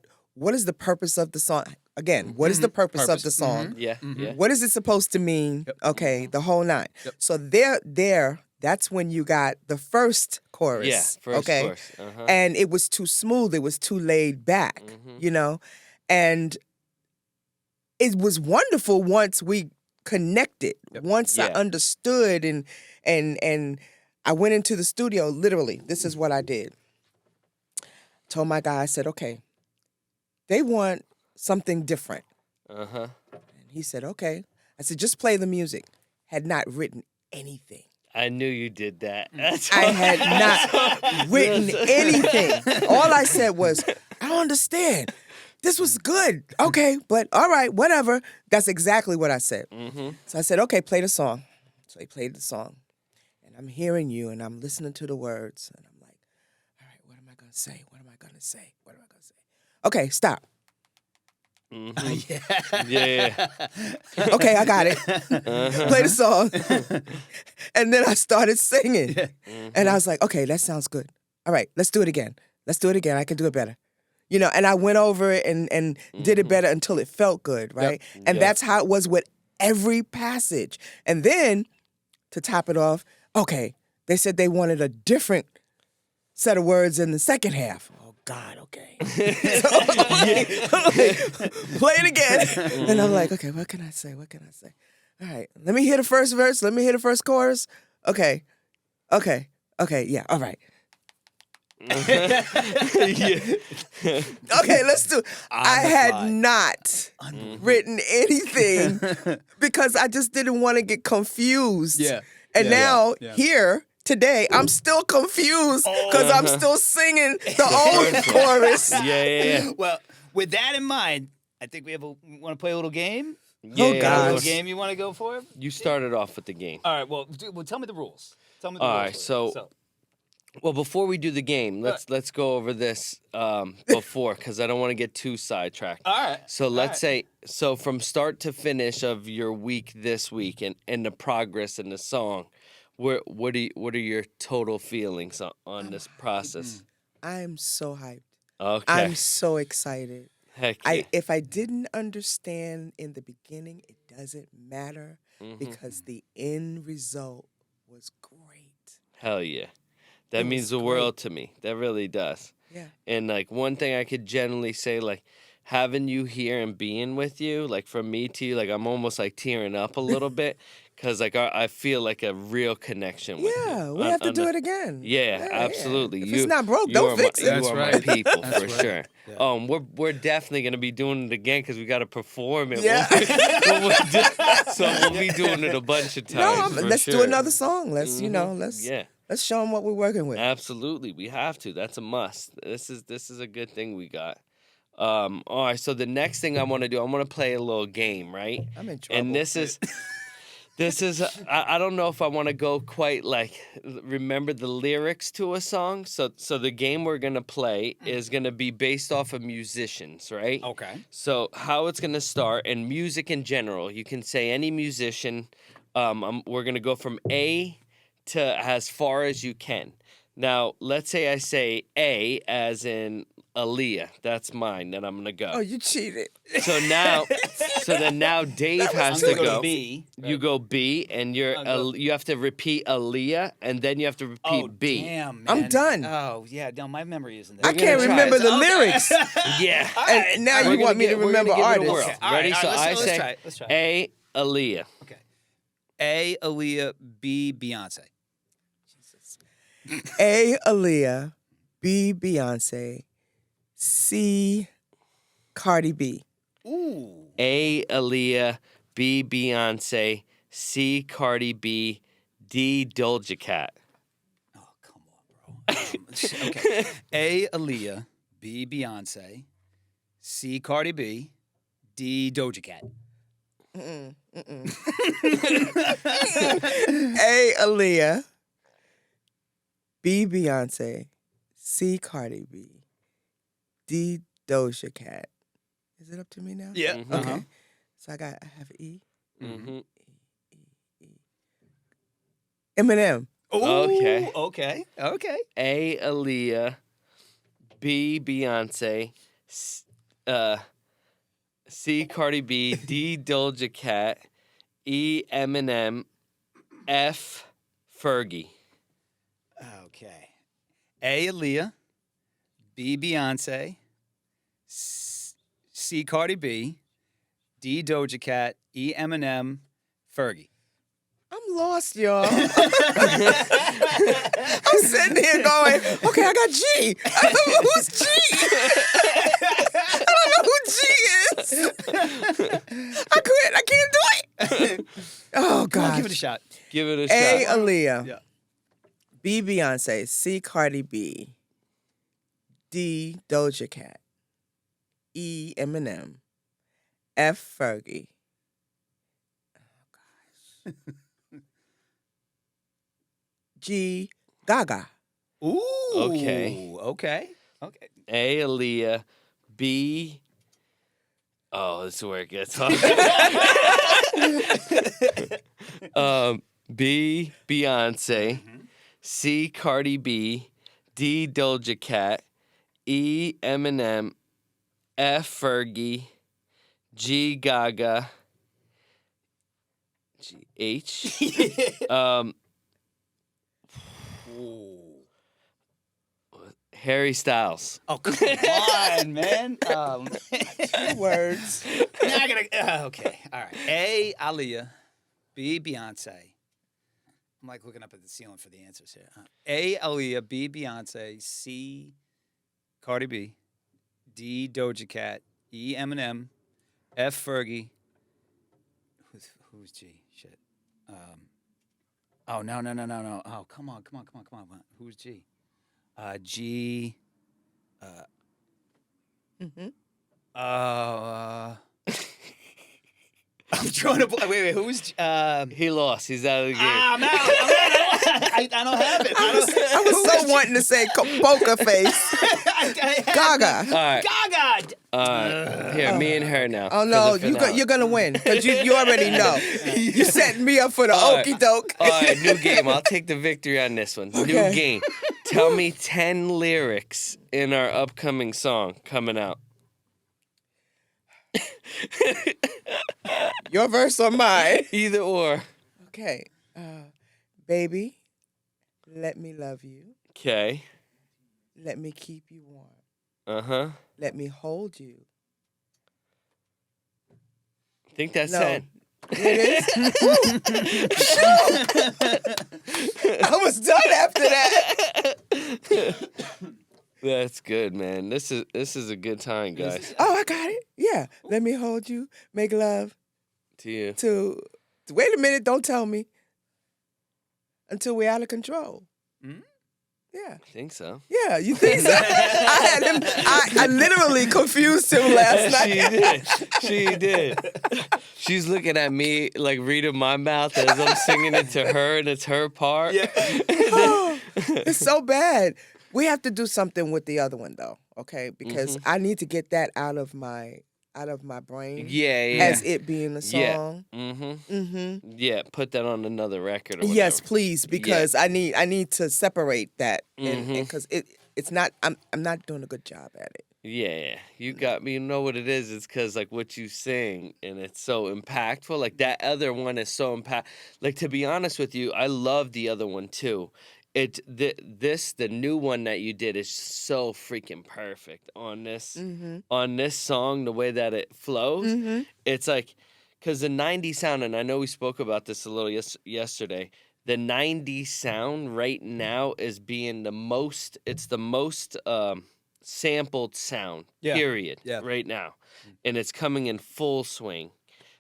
is the purpose of the song? Again, what is the purpose of the song? Yeah. Yeah. What is it supposed to mean? Okay, the whole nine. So that's when you got the first chorus. Yeah. First okay? chorus. And it was too smooth. It was too laid back, you know? And it was wonderful once we connected. Once I understood and I went into the studio, literally, this is what I did. Told my guy, I said, okay, they want something different. And he said, okay. I said, just play the music. Had not written anything. I knew you did that. I had not written anything. All I said was, I don't understand. This was good. Okay, but all right, whatever. That's exactly what I said. So I said, okay, play the song. So he played the song. And I'm hearing you, and I'm listening to the words. And I'm like, all right, what am I going to say? What am I going to say? What am I going to say? Okay, stop. Yeah. Okay, I got it. Play the song. And then I started singing. And I was like, okay, that sounds good. All right, let's do it again. Let's do it again. I can do it better. You know, and I went over it and did it better until it felt good, right? And that's how it was with every passage. And then, to top it off, okay, they said they wanted a different set of words in the second half. Oh, God, okay. So, play it again. And I'm like, okay, what can I say? What can I say? All right, let me hear the first verse. Let me hear the first chorus. Okay, yeah, all right. Okay, let's do it. I had not written anything because I just didn't want to get confused. And now here today, I'm still confused because I'm still singing the old chorus. Yeah. Well, with that in mind, I think we want to play a little game. Yeah. Oh, A gosh. little game you want to go for? You started off with the game. All right. Well, tell me the rules. Tell me the All rules. right, so- Well, before we do the game, let's go over this before because I don't want to get too sidetracked. All right. So let's say from start to finish of your week this week and the progress in the song, what are your total feelings on this process? I'm so hyped. Okay. I'm so excited. Heck yeah. If I didn't understand in the beginning, it doesn't matter because the end result was great. Hell yeah. That It means was the great. world to me. That really does. Yeah. And like one thing I could generally say, like having you here and being with you, like from me to you, like I'm almost like tearing up a little bit because like I feel like a real connection with you. Yeah, we have to do it again. Yeah, absolutely. If it's not broke, don't fix it. You are my people for sure. We're definitely gonna be doing it again because we got to perform it. Yeah. So we'll be doing it a bunch of times. Let's do another song. Let's let's show them what we're working with. Absolutely, we have to. That's a must. This is a good thing we got. All right, so the next thing I want to do, I want to play a little game, right? I'm in trouble. And this is I don't know if I want to go quite like remember the lyrics to a song. So the game we're gonna play is gonna be based off of musicians, right? Okay. So how it's gonna start and music in general. You can say any musician. We're gonna go from A to as far as you can. Now, let's say I say A as in Aaliyah. That's mine. Then I'm gonna go. Oh, you cheated. So then now Dave has to go. B. You go B, and you have to repeat Aaliyah, and then you have to repeat B. Damn, man. I'm done. Oh yeah, no, my memory isn't there. I can't remember the lyrics. Yeah. And now you want me to remember artists. Okay. All Ready? right, So I let's say try it. Let's try it. A, Aaliyah. Okay. A, Aaliyah. B, Beyonce. A, Aaliyah. B, Beyonce. C, Cardi B. Ooh. A, Aaliyah. B, Beyonce. C, Cardi B. D, Doja Cat. Oh, come on, bro. Okay. A, Aaliyah. B, Beyonce. C, Cardi B. D, Doja Cat. A, Aaliyah. B, Beyonce. C, Cardi B. D, Doja Cat. Is it up to me now? Yeah. Mhm. Okay. Uh-huh. So I have E. Mm-hmm. Eminem. Okay. Okay. Okay. A, Aaliyah. B, Beyonce. C, Cardi B. D, Doja Cat. E, Eminem. F, Fergie. Okay. A, Aaliyah. B, Beyonce. C, Cardi B. D, Doja Cat. E, Eminem. Fergie. I'm lost, y'all. I'm sitting here going, okay, I got G. I don't know who's G. I don't know who G is. I quit. I can't do it. Oh, Come on, God. give it a shot. Give it a A, shot. Aaliyah. Yeah. B, Beyonce. C, Cardi B. D, Doja Cat. E, Eminem. F, Fergie. Oh, gosh. G, Gaga. Ooh. Okay. Okay. Okay. A, Aaliyah. B. Oh, this is where it gets hard. B, Beyonce. C, Cardi B. D, Doja Cat. E, Eminem. F, Fergie. G, Gaga. G, H. Harry Styles. Oh, come on, man. 2 words. Now I gotta. Okay. All right. A, Aaliyah. B, Beyonce. I'm like looking up at the ceiling for the answers here. A, Aaliyah. B, Beyonce. C, Cardi B. D, Doja Cat. E, Eminem. F, Fergie. Who's G? Shit. Oh, no. Oh, come on. Who's G? G. Mm-hmm. I'm trying to. Wait. Who's? He lost. He's out of the game. I'm out. I don't have it. I was so wanting to say poker face. Gaga. All right. Gaga. Here, me and her now. Oh no, for the finale. you're gonna win because you already know. You setting me up for the All right. okey doke. All right, new game. I'll take the victory on this one. New Okay. game. Tell me 10 lyrics in our upcoming song coming out. Your verse or mine? Either or. Okay. Baby, let me love you. Okay. Let me keep you warm. Uh-huh. Let me hold you. I think that's No. 10. It is? I was done after that. That's good, man. This is a good time, guys. Oh, I got it. Yeah. Let me hold you. Make love To you. to. Wait a minute. Don't tell me. Until we're out of control. Mm? Yeah. I think so. Yeah, you think so? I had him. I literally confused him last night. She did. She's looking at me like reading my mouth as I'm singing it to her, and it's her part. Yeah. Oh, it's so bad. We have to do something with the other one though, okay? Because I need to get that out of my brain. Yeah. As it being a Yeah. song. Mm-hmm. Yeah, put that on another record or whatever. Yes, please, because I need to separate that, and because it's not. I'm not doing a good job at it. Yeah, you got me. You know what it is? It's because like what you sing, and it's so impactful. Like that other one is so Like to be honest with you, I love the other one too. The new one that you did is so freaking perfect on this song. The way that it flows, it's like because the '90s sound, and I know we spoke about this a little yesterday. the 90s sound right now is being the most, it's the most sampled sound, period, right now. And it's coming in full swing.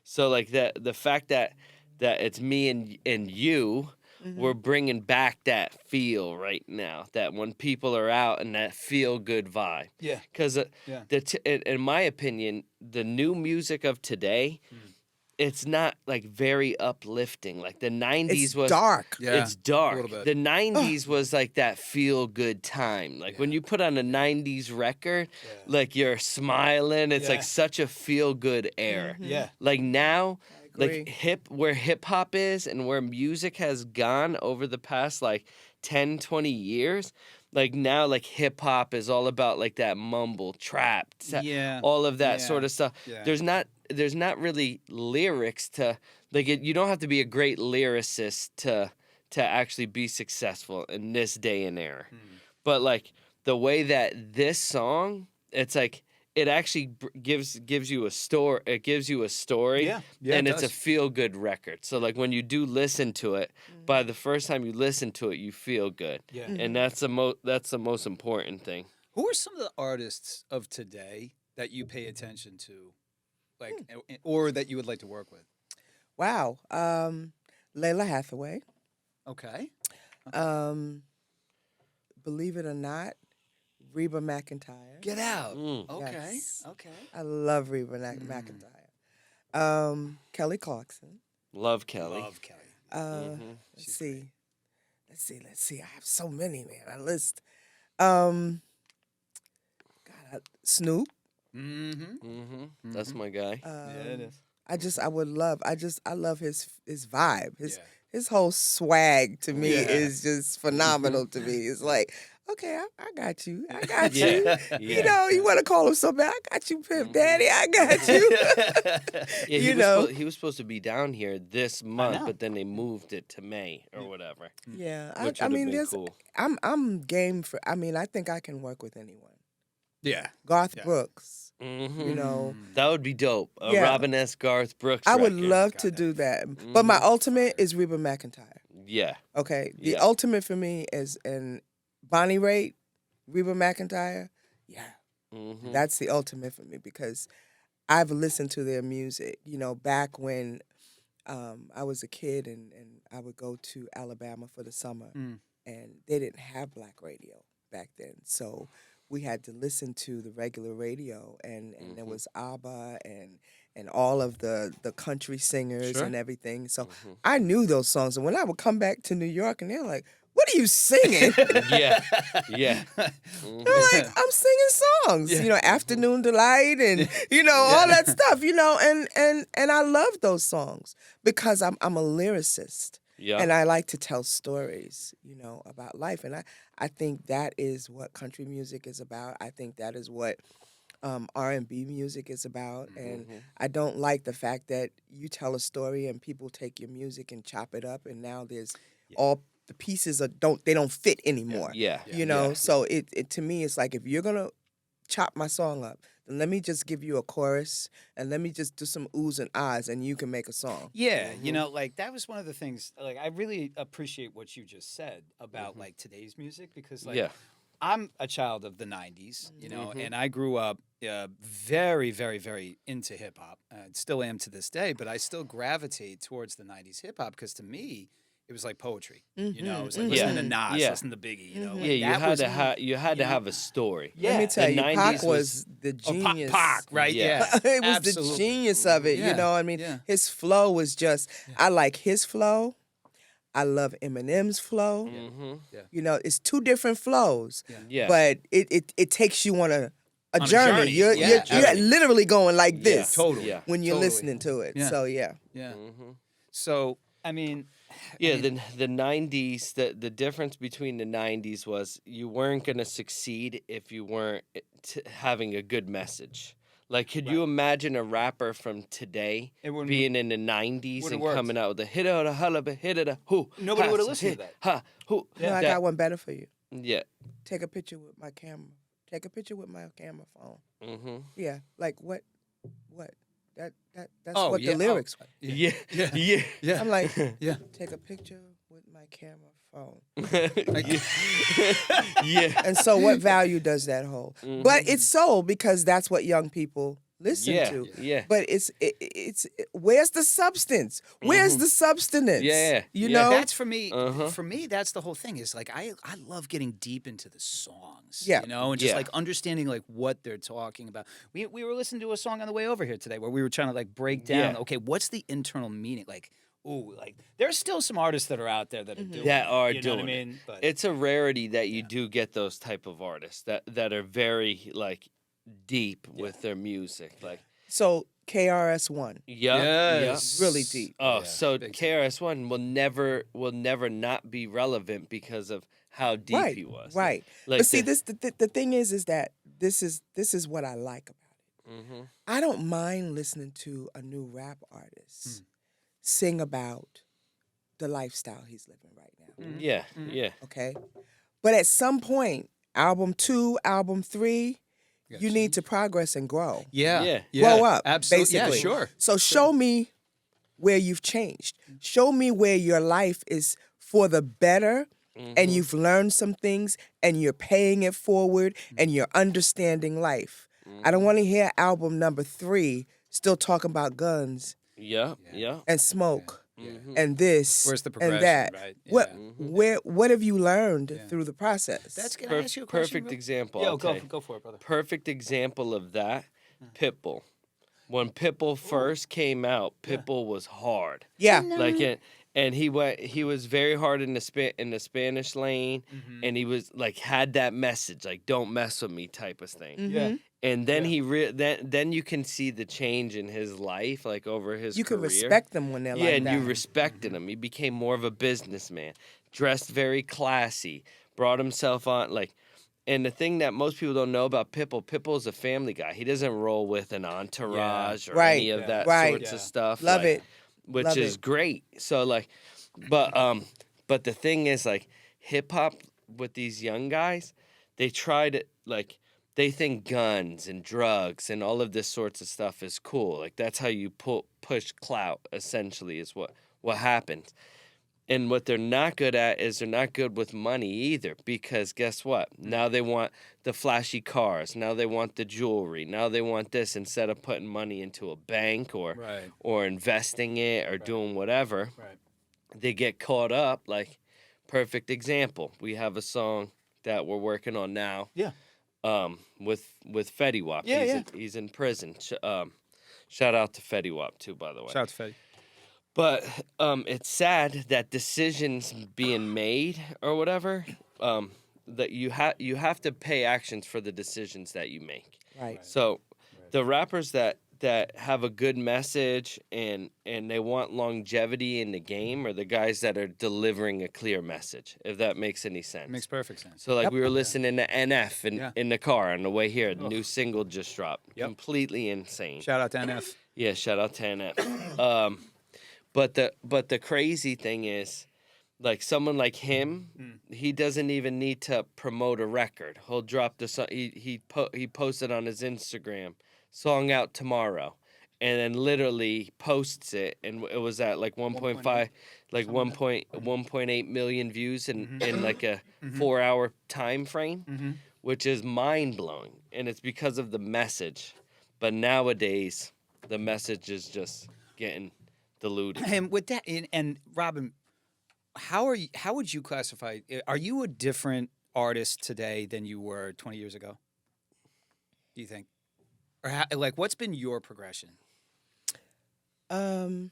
So like the fact that it's me and you, we're bringing back that feel right now, that when people are out and that feel good vibe. Yeah. Because in my opinion, the new music of today, it's not like very uplifting. Like the 90s was dark. Yeah, it's dark. a little bit. The 90s was like that feel good time. Like when you put on a 90s record, like you're smiling. It's like such a feel good air. Yeah. Like now, agree. like where hip hop is and where music has gone over the past like 10, 20 years. Like now, like hip hop is all about like that mumble trap, all of that sort of stuff. Yeah. There's not really lyrics to like it. You don't have to be a great lyricist to actually be successful in this day and era. But like the way that this song, it's like it actually gives you a story. It gives you a story, and it's a feel good record. So like when you do listen to it, by the first time you listen to it, you feel good. Yeah. And that's the most important thing. Who are some of the artists of today that you pay attention to, like, or that you would like to work with? Wow. Layla Hathaway. Okay. Believe it or not, Reba McEntire. Get out. Okay. Yes. Okay. I love Reba McEntire. Kelly Clarkson. Love Kelly. Love Kelly. Let's see. I have so many, man. I list. Snoop. That's my guy. It is. I love his vibe. His whole swag to me is just phenomenal to me. It's like, okay, I got you. I got you. You know, you want to call him so bad. I got you, Pimp Daddy. I got you. He was supposed to be down here this month, but then they moved it to May or whatever. Yeah, I mean, there's, cool. I'm game for. I mean, I think I can work with anyone. Yeah. Garth Brooks. You know, that would be dope. A Robin S. Garth Brooks. I would record. love to do that. But my ultimate is Reba McEntire. Yeah. Okay. The ultimate for me is in Bonnie Raitt, Reba McEntire. Yeah. That's the ultimate for me because I've listened to their music. You know, back when I was a kid and I would go to Alabama for the summer and they didn't have black radio back then. So we had to listen to the regular radio and there was ABBA and all of the country singers and everything. So I knew those songs. And when I would come back to New York and they're like, what are you singing? Yeah. I'm like, I'm singing songs, you know, Afternoon Delight and, you know, all that stuff, you know, and I love those songs because I'm a lyricist. Yeah. And I like to tell stories, you know, about life. And I think that is what country music is about. I think that is what R&B music is about. And I don't like the fact that you tell a story and people take your music and chop it up and now there's all the pieces they don't fit anymore. You know, so it to me it's like if you're going to chop my song up, then let me just give you a chorus and let me just do some oohs and ahs and you can make a song. Yeah, you know, like that was one of the things, like I really appreciate what you just said about like today's music because like I'm a child of the 90s, you know, and I grew up very, very, very into hip hop. Still am to this day, but I still gravitate towards the 90s hip hop because to me, it was like poetry, you know. It was like listening to Nas, listening to Biggie, you know. Like you had to have a story. Let me tell you, Pac was the genius. Pac, right? Yeah, it was the genius of it. You know, I mean, his flow was just. I like his flow. I love Eminem's flow. You know, it's two different flows. But it takes you on a journey. You're literally going like this when you're listening to it. So So I mean. Yeah, the 90s, the difference between the 90s was you weren't going to succeed if you weren't having a good message. Like, could you imagine a rapper from today being in the 90s and coming out with a hit of the hullaba, hit of the who? Nobody would have listened to that. Ha, who? No, I got one better for you. Yeah. Take a picture with my camera. Take a picture with my camera phone. Yeah, like what? That's what the lyrics were. Yeah. I'm like, take a picture with my my camera, phone. Yeah. And so what value does that hold? But it's so because that's what young people listen Yeah, to. yeah. But where's the substance? Where's the substance? Yeah, You yeah. know? That's for me. Uh-huh. For me, that's the whole thing. Is like I love getting deep into the songs. Yeah. You know, and just Yeah. like understanding like what they're talking about. We were listening to a song on the way over here today where we were trying to like break down. Yeah. Okay, what's the internal meaning? Like, ooh, like there's still some artists that are out there that are doing That it, are you know doing what I it. mean? But It's a rarity that you do get those type of artists that are very like deep with their music. Like So KRS-One, yes, really deep. Oh, Yeah, so big time. KRS-One will never not be relevant because of how deep right, he was. right. Like But see, the- the thing is that this is what I like about it. Mhm. I don't mind listening to a new rap artist sing about the lifestyle he's living right now. Yeah, yeah. Okay, but at some point, album 2, album 3, you need to progress and grow. yeah, Yeah. Grow up, absolutely. basically. Yeah, sure. So show me where you've changed. Show me where your life is for the better and you've learned some things and you're paying it forward and you're understanding life. I don't want to hear album number 3 still talking about guns Yeah, yeah. and smoke and this Where's the and progression, that. right? What have you learned through the process? That's gonna ask you a question. Perfect example. Yo, I'll tell you. go for it, brother. Perfect example of that. Pitbull. When Pitbull first came out, Pitbull was hard. Yeah. Like it, and he was very hard in the Spanish lane, and he was like had that message like don't mess with me type of thing. Yeah. And then then you can see the change in his life like over his You career. can respect them when they're Yeah, like and that. you respected him. He became more of a businessman, dressed very classy, brought himself on like. And the thing that most people don't know about Pitbull is a family guy. He doesn't roll with an entourage or Right. any of that Right. sorts of stuff. Love like, it. which Love is it. great. So like, but the thing is like hip hop with these young guys, they try to like they think guns and drugs and all of this sorts of stuff is cool. Like that's how you push clout. Essentially, is what happens. And what they're not good at is they're not good with money either because guess what? Now they want the flashy cars. Now they want the jewelry. Now they want this instead of putting money into a bank or investing it or doing whatever. Right. They get caught up. Like, perfect example. We have a song that we're working on now. Yeah. With Fetty Wap. He's in prison. Shout out to Fetty Wap too, by the way. Shout out to Fetty. But it's sad that decisions being made or whatever, that you have to pay actions for the decisions that you make. Right. So the rappers that have a good message and they want longevity in the game are the guys that are delivering a clear message, if that makes any sense. Makes perfect sense. So like we were listening to NF in the car on the way here. The new single just dropped. Yep. Completely insane. Shout out to NF. Yeah, shout out to NF. But the crazy thing is, like someone like him, he doesn't even need to promote a record. He'll drop the song. He posted on his Instagram, song out tomorrow, and then literally posts it, and it was at like 1.5, like 1.8 million views in like a 4-hour time frame, which is mind blowing, and it's because of the message. But nowadays, the message is just getting diluted. And with that, and Robin, how would you classify? Are you a different artist today than you were 20 years ago? Do you think, or like, what's been your progression? Wow.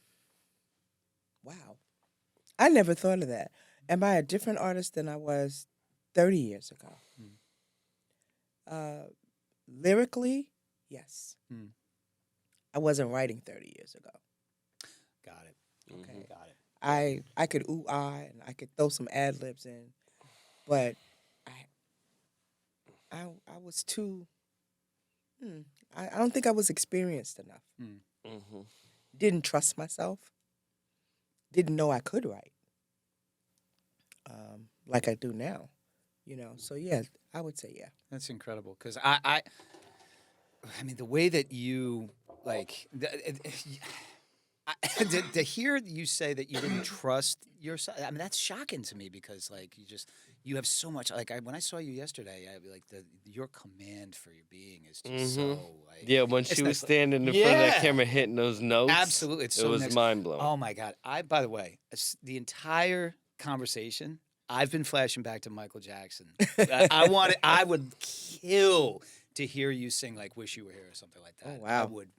I never thought of that. Am I a different artist than I was 30 years ago? Lyrically, yes. I wasn't writing 30 years ago. Got it. Okay. Got it. I could ooh-ah and I could throw some ad-libs in, but I was too, I don't think I was experienced enough. Didn't trust myself. Didn't know I could write like I do now, you know. So yeah, I would say yeah. That's incredible because I mean the way that you like. to hear you say that you didn't trust yourself, I mean, that's shocking to me because, like, you have so much. Like, when I saw you yesterday, your command for your being is just so, like. Yeah, when it's she was next- standing in front of that Yeah. camera hitting those notes. Absolutely. It's It so was next- mind blowing. Oh, my God. By the way, the entire conversation, I've been flashing back to Michael Jackson. I would kill to hear you sing, like, Wish You Were Here or something like that. Oh, wow. I would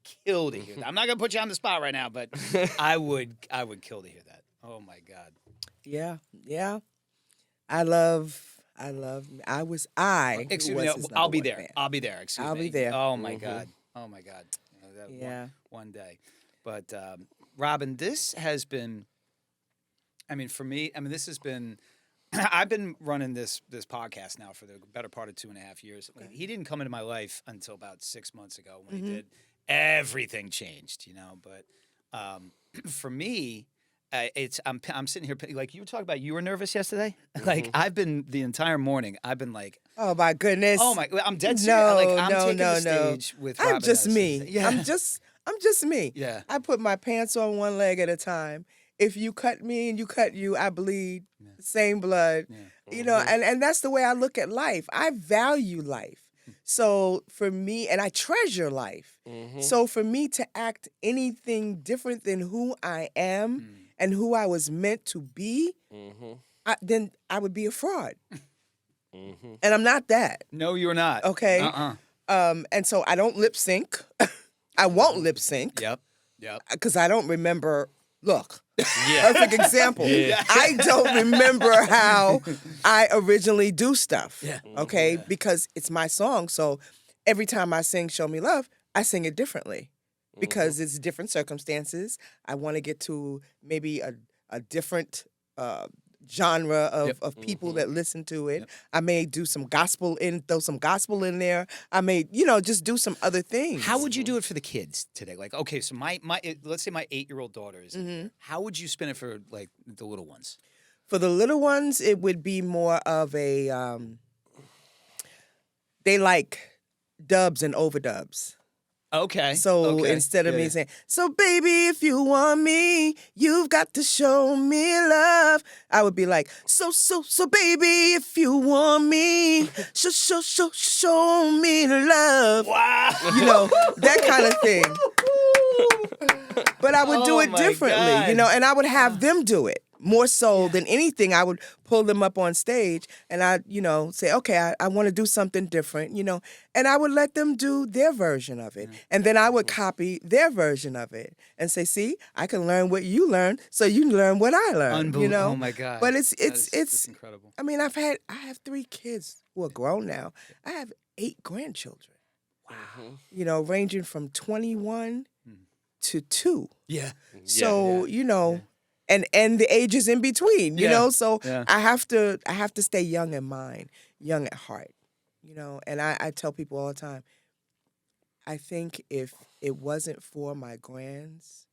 kill to hear that. I'm not going to put you on the spot right now, but I would kill to hear that. Oh, my God. Yeah, yeah. I was I. Excuse who me. was his I'll number be one there. fan. I'll be there. Excuse me. I'll be there. Oh, my God. Oh, my God. Yeah. One day. But, Robin, this has been, I mean, for me, this has been, I've been running this podcast now for the better part of 2.5 years. He didn't come into my life until about 6 months ago. When he did, everything changed, But for me, I'm sitting here like you were talking about. You were nervous yesterday. Like I've been the entire morning. I've been like, Oh my goodness. oh my, I'm dead serious. No, Like I'm no, taking no, the stage with. I'm Robin just Edison. me. Yeah. I'm just me. Yeah. I put my pants on one leg at a time. If you cut me and you cut you, I bleed. Same blood. Yeah. And that's the way I look at life. I value life. So for me, and I treasure life. So for me to act anything different than who I am and who I was meant to be, then I would be a fraud. And I'm not that. No, you're not. Okay. And so I don't lip sync. I won't lip sync. Yep. Because I don't remember. Look, Yeah. perfect example. Yeah. I don't remember how I originally do stuff. Yeah. Okay, because it's my song. So every time I sing "Show Me Love," I sing it differently because it's different circumstances. I want to get to maybe a different genre of people that listen to it. I may do some gospel throw some gospel in there. I may, just do some other things. How would you do it for the kids today? Like, okay, so let's say my 8-year-old daughter is. How would you spin it for like the little ones? For the little ones, it would be more of a they like dubs and overdubs. Okay. So instead of me saying, "So baby, if you want me, you've got to show me love," I would be like, "So baby, if you want me, show me love." Wow. That kind of thing. But I would do Oh it my differently, God. and I would have them do it. More so than anything, I would pull them up on stage and I, say, okay, I want to do something different, and I would let them do their version of it. And then I would copy their version of it and say, see, I can learn what you learned, so you learn what I learned, Oh my God. But That's it's incredible. I mean, I have 3 kids who are grown now. I have 8 grandchildren. Wow. Ranging from 21 to 2. Yeah. So, and the ages in between, so I have to stay young in mind, young at heart, and I tell people all the time, I think if it wasn't for my grands,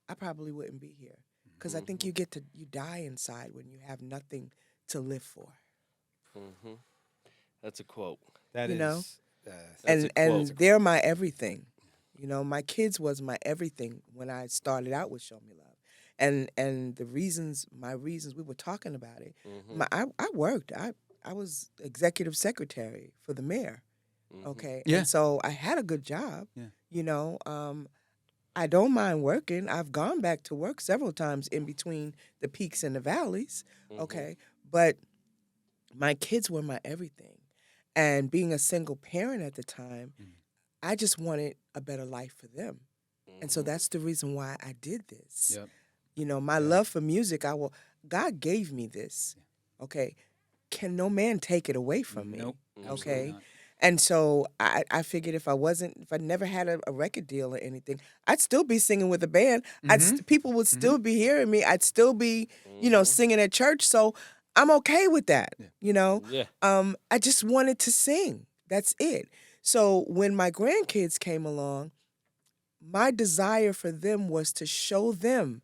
I probably wouldn't be here. Because I think you die inside when you have nothing to live for. That's a quote. That You is. know? That's a And quote. they're my everything. My kids was my everything when I started out with Show Me Love. And my reasons, we were talking about it. I worked. I was executive secretary for the mayor. Okay. Yeah. And so I had a good job. Yeah. I don't mind working. I've gone back to work several times in between the peaks and the valleys. Okay. But my kids were my everything. And being a single parent at the time, I just wanted a better life for them. And so that's the reason why I did this. Yep. My love for music, God gave me this. Okay. Can no man take it away from me? Nope. Okay. Absolutely not. And so I figured if I never had a record deal or anything, I'd still be singing with a band. People would still be hearing me. I'd still be, singing at church. So I'm okay with that. Yeah. I just wanted to sing. That's it. So when my grandkids came along, my desire for them was to show them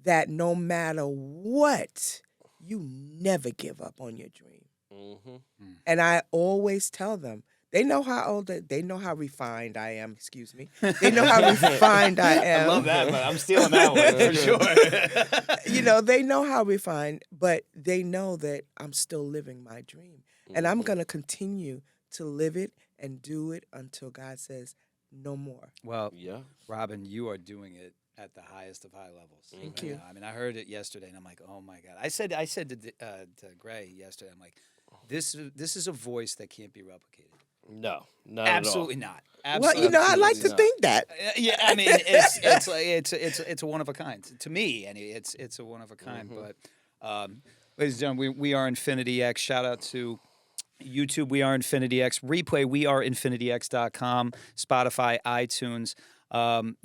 that no matter what, you never give up on your dream. And I always tell them, They know how old. They know how refined I am. Excuse me. They know how refined I am. I love that, but I'm stealing that one for sure. You know, they know how refined, but they know that I'm still living my dream, and I'm gonna continue to live it and do it until God says no more. Well, Yeah. Robin, you are doing it at the highest of high levels. Thank right you. now. I mean, I heard it yesterday, and I'm like, oh my God. I said to Gray yesterday, I'm like, this is a voice that can't be replicated. No, not Absolutely not. Well, Absolutely, you know, I like to not. think that. Yeah, I mean, it's like it's a one of a kind to me, and it's a one of a kind. But, ladies and gentlemen, we are Infinity X. Shout out to YouTube, We Are Infinity X. Replay, WeAreInfinityX.com. Spotify, iTunes.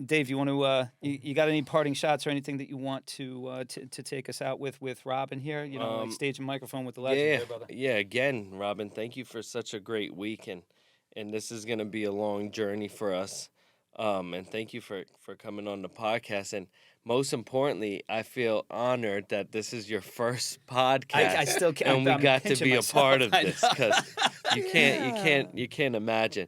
Dave, you want to? You got any parting shots or anything that you want to take us out with Robin here? You know, like stage and microphone with the legend, Yeah, there, brother. yeah. Again, Robin, thank you for such a great week, and this is gonna be a long journey for us. And thank you for coming on the podcast. And most importantly, I feel honored that this is your first podcast. I still can't. and we I'm got to pinching be myself, a part of I this know. because you can't imagine.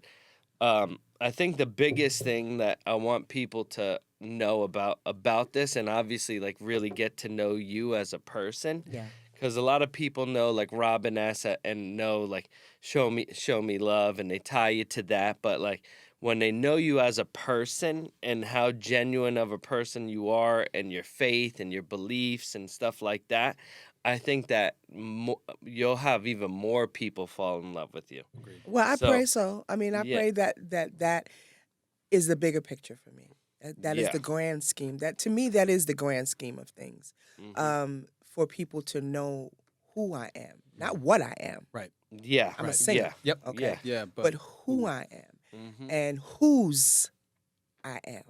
I think the biggest thing that I want people to know about this, and obviously like really get to know you as a person, Yeah. because a lot of people know like Robin S and know like show me love, and they tie you to that, but like when they know you as a person and how genuine of a person you are and your faith and your beliefs and stuff like that, I think that you'll have even more people fall in love with you. Well, I So, pray so. I mean, I yeah. pray that is the bigger picture for me. That is Yeah. the grand scheme. That to me, that is the grand scheme of things. For people to know who I am, not what I am. Right. Yeah. I'm a singer. Yep. Okay. Yeah, But who I am Mm-hmm. and whose I am.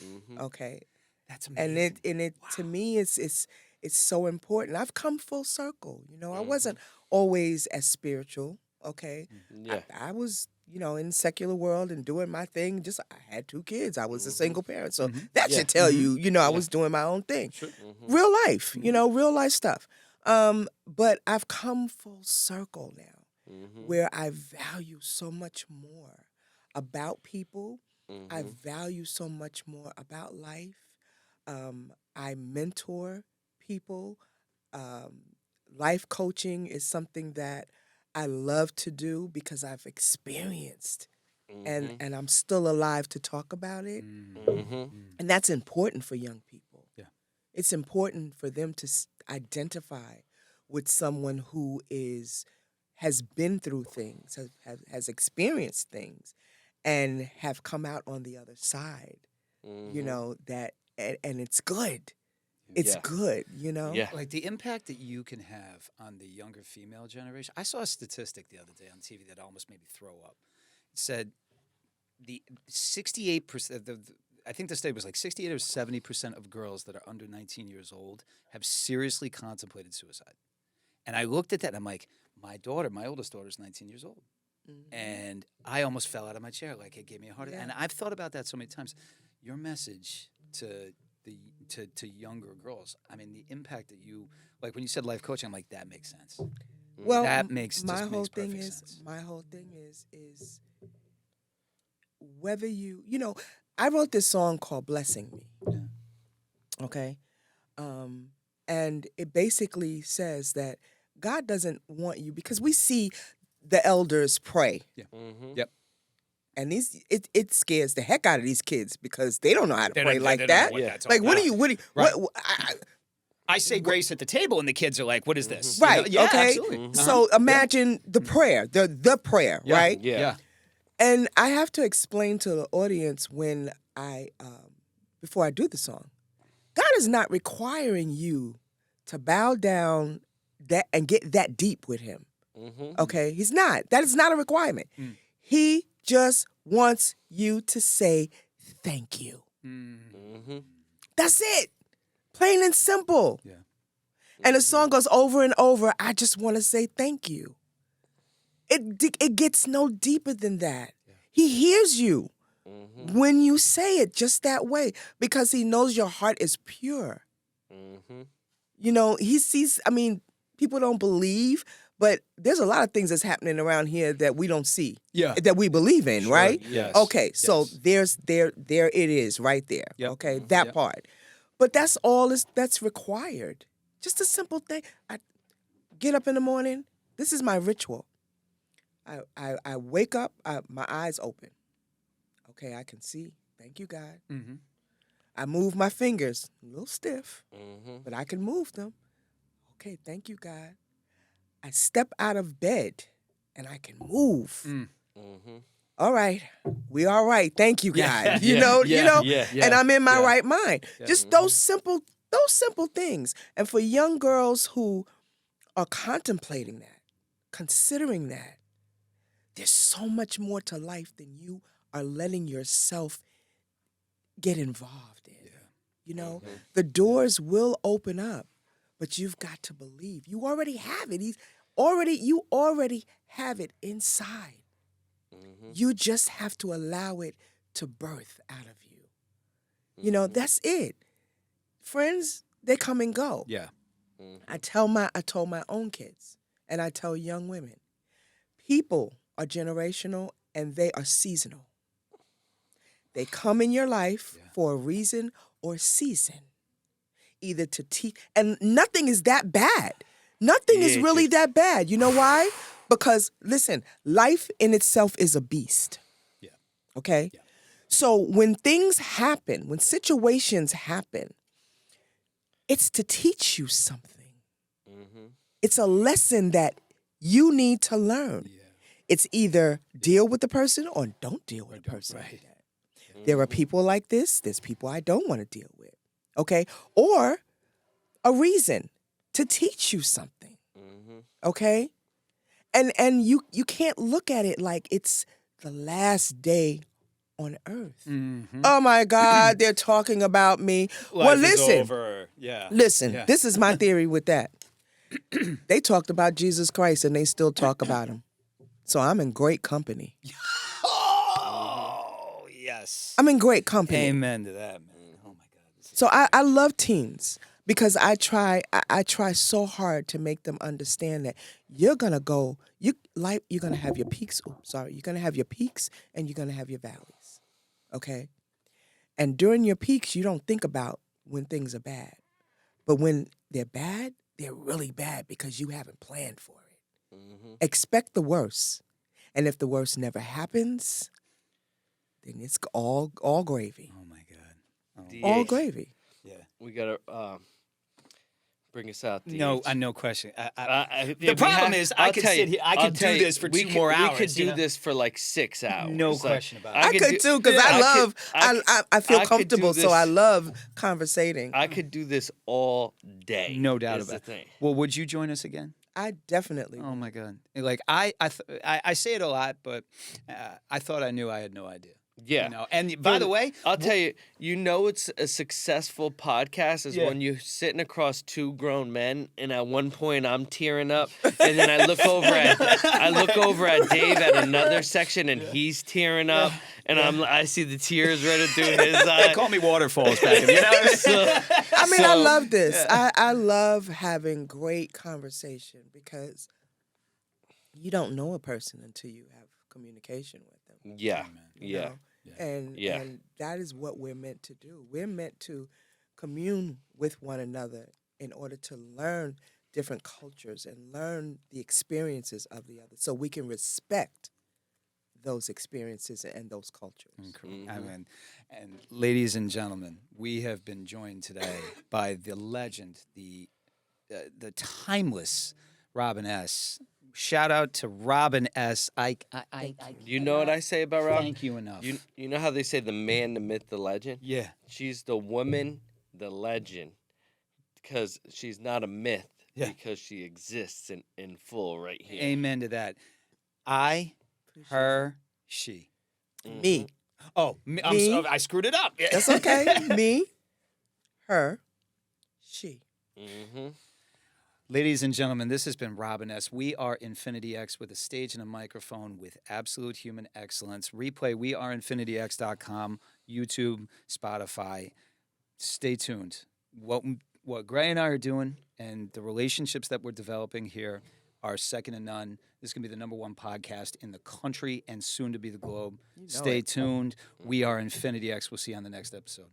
Mm-hmm. Okay. that's And amazing. it to me it's so important. I've come full circle. You know, I Mm-hmm. wasn't always as spiritual. Okay. Yeah. I was, you know, in the secular world and doing my thing. Just I had 2 kids. I was a single parent. So that Yeah. should tell you, you know, I was doing my own thing. Mm-hmm. Real life, you know, real life stuff. But I've come full circle now Mm-hmm. where I value so much more about people. I Mm-hmm. value so much more about life. I mentor people. Life coaching is something that I love to do because I've experienced and I'm still alive to talk about it. Mm-hmm. And that's important for young people. Yeah. It's important for them to identify with someone who has been through things, has experienced things, and have come out on the other side. You know, that and it's good. It's Yeah. good, you know? Yeah. Like the impact that you can have on the younger female generation. I saw a statistic the other day on TV that almost made me throw up. It said the 68%, I think the study was like 68 or 70% of girls that are under 19 years old have seriously contemplated suicide. And I looked at that and I'm like, my oldest daughter is 19 years old. And I almost fell out of my chair. Like it gave me a heart attack. And I've thought about that so many times. Your message to younger girls, I mean, the impact that you, like when you said life coaching, I'm like, that makes sense. Well, That makes my just whole makes thing perfect is sense. my whole thing is whether you know, I wrote this song called Blessing Me. Yeah. Okay? And it basically says that God doesn't want you because we see the elders pray. Mm-hmm. Yep. And it scares the heck out of these kids because they don't know how to pray like they don't know that. what Yeah. that's all Like what about. do you Right. I I say grace at the table, and the kids are like, "What is this?" right, You know? Yeah, okay. absolutely. So imagine the prayer, the prayer, Yeah. right? Yeah. And I have to explain to the audience when I before I do the song, God is not requiring you to bow down that and get that deep with him. Mm-hmm. Okay? He's not. That is not a requirement. He just wants you to say thank you. Mm-hmm. That's it. Plain and simple. Yeah. And the song goes over and over, I just want to say thank you. It gets no deeper than that. He hears you when you say it just that way because he knows your heart is pure. Mm-hmm. You know, he sees, I mean, people don't believe, But there's a lot of things that's happening around here that we don't see, Yeah. that we believe in, Sure, right? yes, Okay, so yes. there it is right there. Yep. Okay, that Yep. part. But that's all that's required. Just a simple thing. I get up in the morning. This is my ritual. I wake up, my eyes open. Okay, I can see. Thank you, God. Mm-hmm. I move my fingers, a little stiff, Mm-hmm. but I can move them. Okay, thank you, God. I step out of bed and I can move. Mm-hmm. All right, we all right. Thank you, Yeah, God. yeah, you know, yeah, and I'm in my yeah. right mind. Yeah. Just those simple things. And for young girls who are contemplating that, considering that, there's so much more to life than you are letting yourself get involved in. You know, the doors will open up, but you've got to believe. You already have it. You already have it inside. Mm-hmm. You just have to allow it to birth out of you. You know, that's it. Friends, they come and go. Yeah. I told my own kids, and I tell young women, people are generational and they are seasonal. They come in your life for a reason or season, either to teach, and nothing is that bad. Nothing is Yeah, really just- that bad. You know why? Because listen, life in itself is a beast. Yeah. Okay? Yeah. So when things happen, when situations happen, it's to teach you something. Mm-hmm. It's a lesson that you need to learn. Yeah. It's either deal with the person or don't deal with the person. right. Like that. There are people like this. There's people I don't want to deal with. Okay? Or a reason to teach you something. Mm-hmm. Okay? And you can't look at it like it's the last day on earth. Mm-hmm. Oh my God, they're talking about me. Well, Life is listen. over. Yeah. Listen, Yeah. this is my theory with that. They talked about Jesus Christ and they still talk about him. So I'm in great company. Oh, yes. I'm in great company. Amen to that, man. Oh, my God. This is- So I love teens because I try so hard to make them understand that you're gonna have your peaks. You're gonna have your peaks and you're gonna have your valleys. Okay? And during your peaks, you don't think about when things are bad. But when they're bad, they're really bad because you haven't planned for it. Mm-hmm. Expect the worst. And if the worst never happens, then it's all gravy. Oh, my God. Oh, DH. All gravy. yeah. We gotta bring us out. No, DH. no question. The problem is I could sit here- I could do this for 2 more hours, We could you do know? this for like 6 hours. No Like, question about it. I could too, because I feel I could comfortable, do so I this- love conversating. I could do this all day. No doubt is the about it. thing. Well, would you join us again? I definitely Oh, my God. Like, I say it a lot, but I thought I knew I had no idea. Yeah. You know? And by the way, I'll tell you, it's a successful podcast is Yeah. when you're sitting across two grown men, and at one point I'm tearing up, and then I look over at Dave at another section, and he's tearing up, and I see the tears running through his they eyes. call me waterfalls back in, you know? I mean, I love this. I love having great conversation because you don't know a person until you have communication with them. Yeah, you yeah. know? And that is what we're meant to do. We're meant to commune with one another in order to learn different cultures and learn the experiences of the other so we can respect those experiences and those cultures. I mean, and ladies and gentlemen, we have been joined today by the legend, the timeless Robin S. Shout out to Robin S. You know what I say about Rob? Thank you enough. You know how they say the man, the myth, the legend? Yeah. She's the woman, the legend, because she's not a myth, because she exists in full right here. Amen to that. I, her, she. Me. Oh, me, I'm Me. sorry, I screwed it up. That's okay. Me, her, she. Mm-hmm. Ladies and gentlemen, this has been Robin S. We are InfinityX with a stage and a microphone with absolute human excellence. Replay WeAreInfinityX.com, YouTube, Spotify. Stay tuned. What Gray and I are doing and the relationships that we're developing here are second to none. This is going to be the #1 podcast in the country and soon to be the globe. You know Stay it. tuned. We are InfinityX. We'll see you on the next episode.